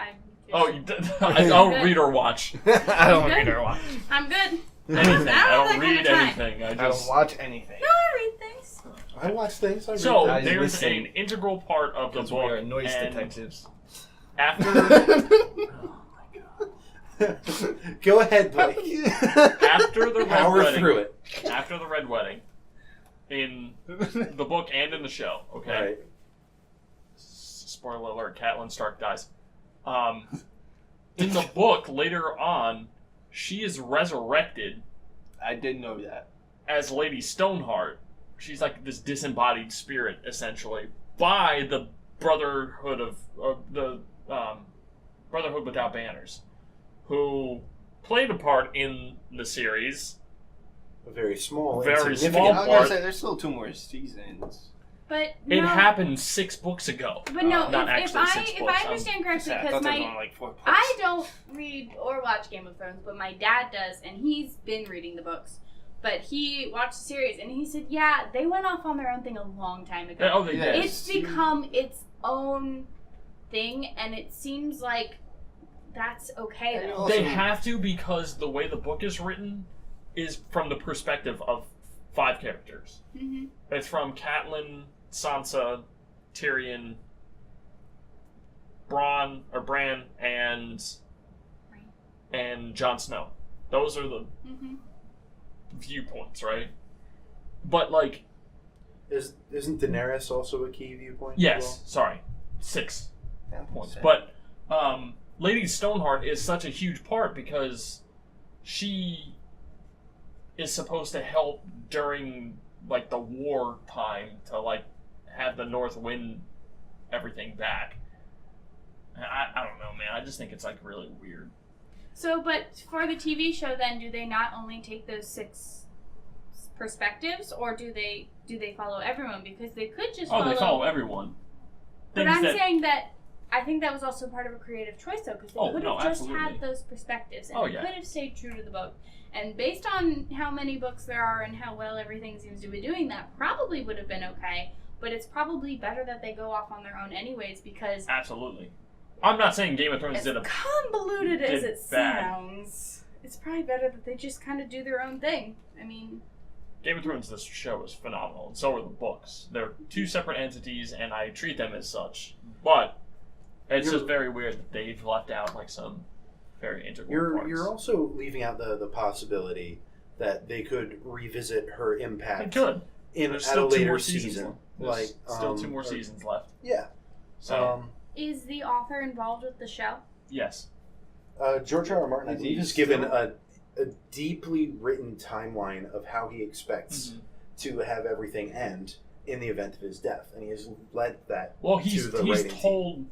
Oh, you did. I don't read or watch I don't Good. read or watch. I'm good. anything. I I don't don't have read that kind of anything. I I just. don't watch anything. No, I read things. I watch things. I read So I there's listen. an integral part of the Because we book, are noise and detectives. after Go ahead, Blake. after the red Power wedding, through it. after the red wedding, in the book and in the show, okay. Right. Spoiler alert: Catelyn Stark dies. In the book, later on, she is resurrected I did know that. as Lady Stoneheart. she's like this disembodied spirit, essentially, by the Brotherhood Brotherhood Without Banners, who played a part in the series. A very small, Very insignificant small I was part. gonna say there's still 2 more seasons. But It no, happened 6 books ago. But no, Not if actually 6 I books. understand correctly, I because thought there was my only like 4 books. I don't read or watch Game of Thrones, but my dad does, and he's been reading the books. But he watched the series, and he said, yeah, they went off on their own thing a long time ago. Oh, they did. It's become its own thing, and it seems like that's okay. And Though. also- They have to, because the way the book is written is from the perspective of 5 characters. Mm-hmm. It's from Catelyn, Sansa, Tyrion, Bran, and Jon Snow. Those are the Mm-hmm. viewpoints, right? But like, Isn't Daenerys also a key viewpoint? yes, sorry, 6 Yeah, points. sad. But Lady Stoneheart is such a huge part because she is supposed to help during like the war time to like have the North win everything back. I don't know, man. I just think it's like really weird. So, but for the TV show, then, do they not only take those 6 perspectives, or do they follow everyone? Because they could just They follow everyone. But Things I'm that- saying that I think that was also part of a creative choice, though, because they Oh, could no, have just absolutely. had those perspectives, and Oh, they yeah. could have stayed true to the book. And based on how many books there are and how well everything seems to be doing, that probably would have been okay. But it's probably better that they go off on their own anyways, because Absolutely. I'm not saying Game of Thrones as did a convoluted as did it bad. sounds, it's probably better that they just kind of do their own thing. I mean, Game of Thrones. This show is phenomenal, and so are the books. They're 2 separate entities, and I treat them as such. But it's just very weird that they've left out like some very integral parts. You're also leaving out the possibility that they could revisit her They impact could. at There's a still 2 later more seasons season. left. Like There's still 2 more seasons left. Yeah. So is the author involved with the show? yes, George R. R. Martin, I Is believe, he has given still- a deeply written timeline of how he expects to have everything end in the event of his death, and he has led that. well, to he's the writing team. told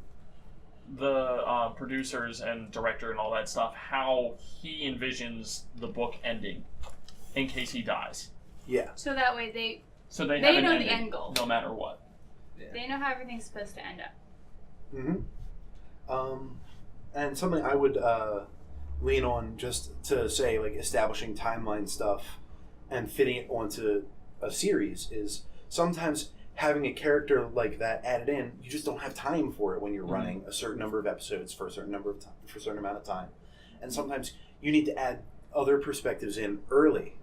the producers and director and all that stuff how he envisions the book ending in case he dies. Yeah. So that way they So they They have an know the ending, end goal. no matter what. they know how everything's supposed to end up. And something I would lean on just to say, like, establishing timeline stuff and fitting it onto a series is sometimes having a character like that added in, you just don't have time for it when you're running a certain number of episodes for a certain number of time, for a certain amount of time, and sometimes you need to add other perspectives in early.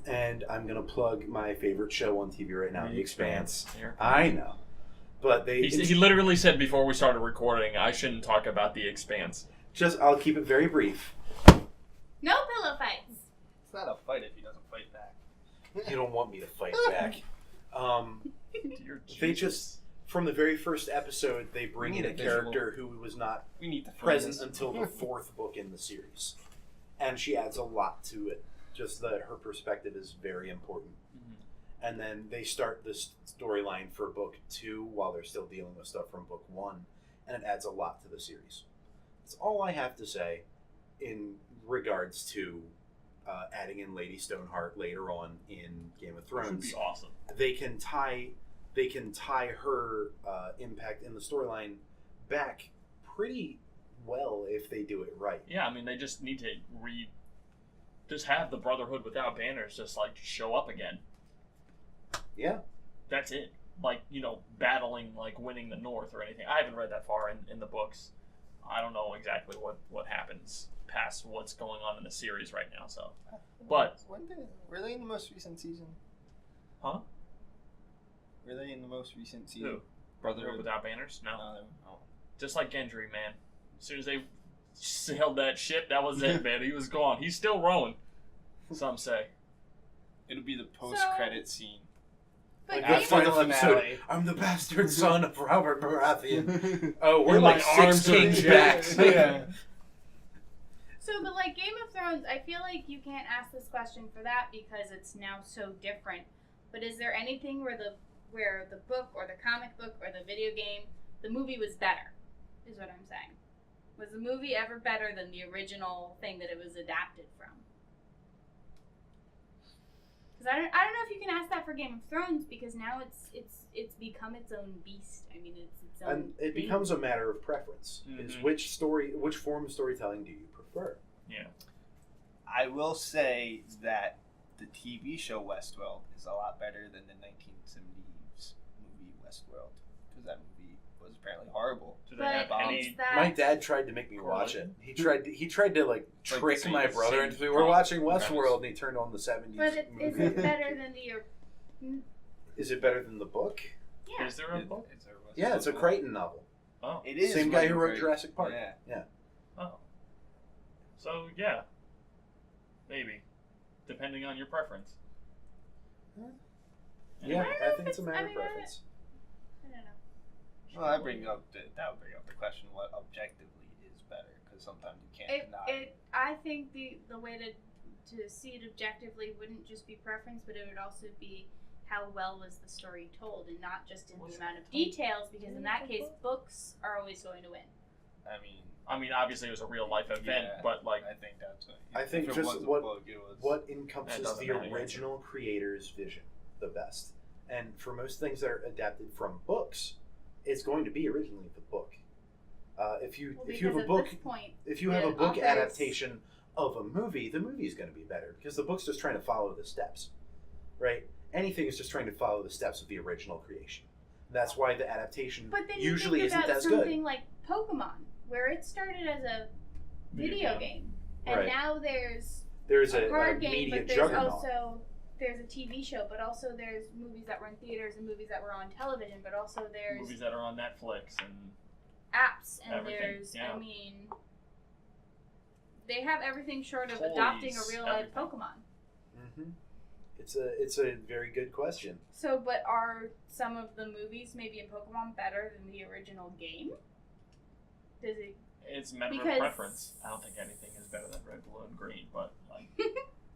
And I'm gonna plug my favorite show on TV right now, The Expanse. Here. I know, but He literally said before we started recording, I shouldn't talk about The Expanse. I'll keep it very brief. No pillow fights. It's not a fight if he doesn't fight back. You don't want me to fight back. Dear They Jesus. just, from the very first episode, they bring We in need a a visual. character who was not We need to present until the 4th book in the series. And she adds a lot to it. Just that her perspective is very important. And then they start this storyline for book 2 while they're still dealing with stuff from book 1. And it adds a lot to the series. That's all I have to say in regards to adding in Lady Stoneheart later on in Game of Which would Thrones. be awesome. They can tie her impact in the storyline back pretty well if they do it right. Yeah, I mean, they just need to just have the Brotherhood Without Banners just like show up again. Yeah. That's it. Like, battling, like winning the North or anything. I haven't read that far in the books. I don't know exactly what happens past what's going on in the series right now. So, but Were they in the most recent season? Huh? Were they in the most recent season? Who? Brotherhood Without Banners? No. Oh. Just like Gendry, man. As soon as they sailed that ship, that was it, man. He was gone. He's still rowing. Some say. It'll be the post-credit scene. But Like Game the of final finale. episode. I'm the bastard son of Robert Baratheon. Oh, we're And like my arms 6 are kings jacked. back. Yeah. So, but like Game of Thrones, I feel like you can't ask this question for that because it's now so different. But is there anything where the book or the comic book or the video game, the movie was better? Is what I'm saying. Was the movie ever better than the original thing that it was adapted from? Because I don't know if you can ask that for Game of Thrones, because now it's become its own beast. I mean, it's its own. And it becomes a matter of preference. Is which form of storytelling do you prefer? Yeah. I will say that the TV show Westworld is a lot better than the 1970s movie Westworld, because that movie was apparently horrible. Do they have any? My dad tried to make me watch it. He tried to like trick so my you brother same into we were watching premise. Westworld, and he turned on the 70s But is movie. it better than the? Is it better than the book? Yeah. Is there a book? Is there a Westworld Yeah, it's a book? Crichton novel. Oh. It is Same guy who Michael wrote Crichton. Jurassic Park. Yeah. Oh. So yeah. Maybe, depending on your preference. Yeah, I don't I know think if it's a matter of I mean, preference. I don't know. Well, that would bring up the question: what objectively is better? Because sometimes you can't deny. I think the way to see it objectively wouldn't just be preference, but it would also be how well was the story told, and not just in the amount of details. Because in that case, books are always going to win. I mean, obviously it was a real life event, Yeah. but like, I think that's what. I think if it just was a what- book, it was, What That encompasses doesn't the matter. original creator's vision the best. And for most things that are adapted from books, it's going to be originally the book. If you have a book, if you have a book adaptation of a movie, the movie is going to be better because the book's just trying to follow the steps, right? Anything is just trying to follow the steps of the original creation. That's why the adaptation But then usually you think isn't about as something good. like Pokemon, where it started as a video game, and Right. now there's There's a a card game, media but there's juggernaut. also there's a TV show, but also there's movies that were in theaters and movies that were on television, but also there's movies that are on Netflix and apps and Everything, there's yeah. I mean they have everything short of Toys, adopting a real life everything. Pokemon. Mm-hmm. It's a very good question. So, but are some of the movies maybe in Pokemon better than the original game? Does it? it's a matter Because- of preference. I don't think anything is better than red, blue, and green, but like,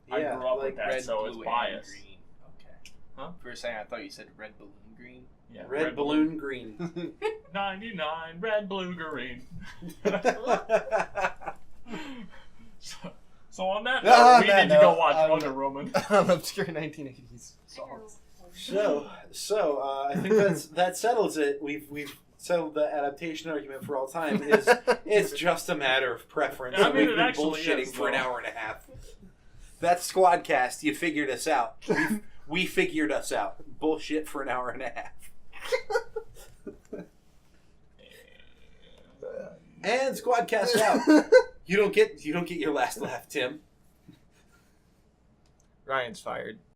Yeah, I grew up like with that, red, so blue, it's and biased. green. Okay. Huh? For a second, I thought you said red balloon green. Yeah, red balloon green. 99, red, blue, green. So on that note, On we that need to go note, watch Wonder Woman. Obscure 1980s songs. So I think that settles it. We've settled the adaptation argument for all time. It's just a matter of preference. I mean, We've it been actually bullshitting is, for an though. hour and a half. That's Sqwadcast. You figured us out. We figured us out. Bullshit for an hour and a half. And Sqwadcast out. You don't get your last laugh, Tim. Ryan's fired.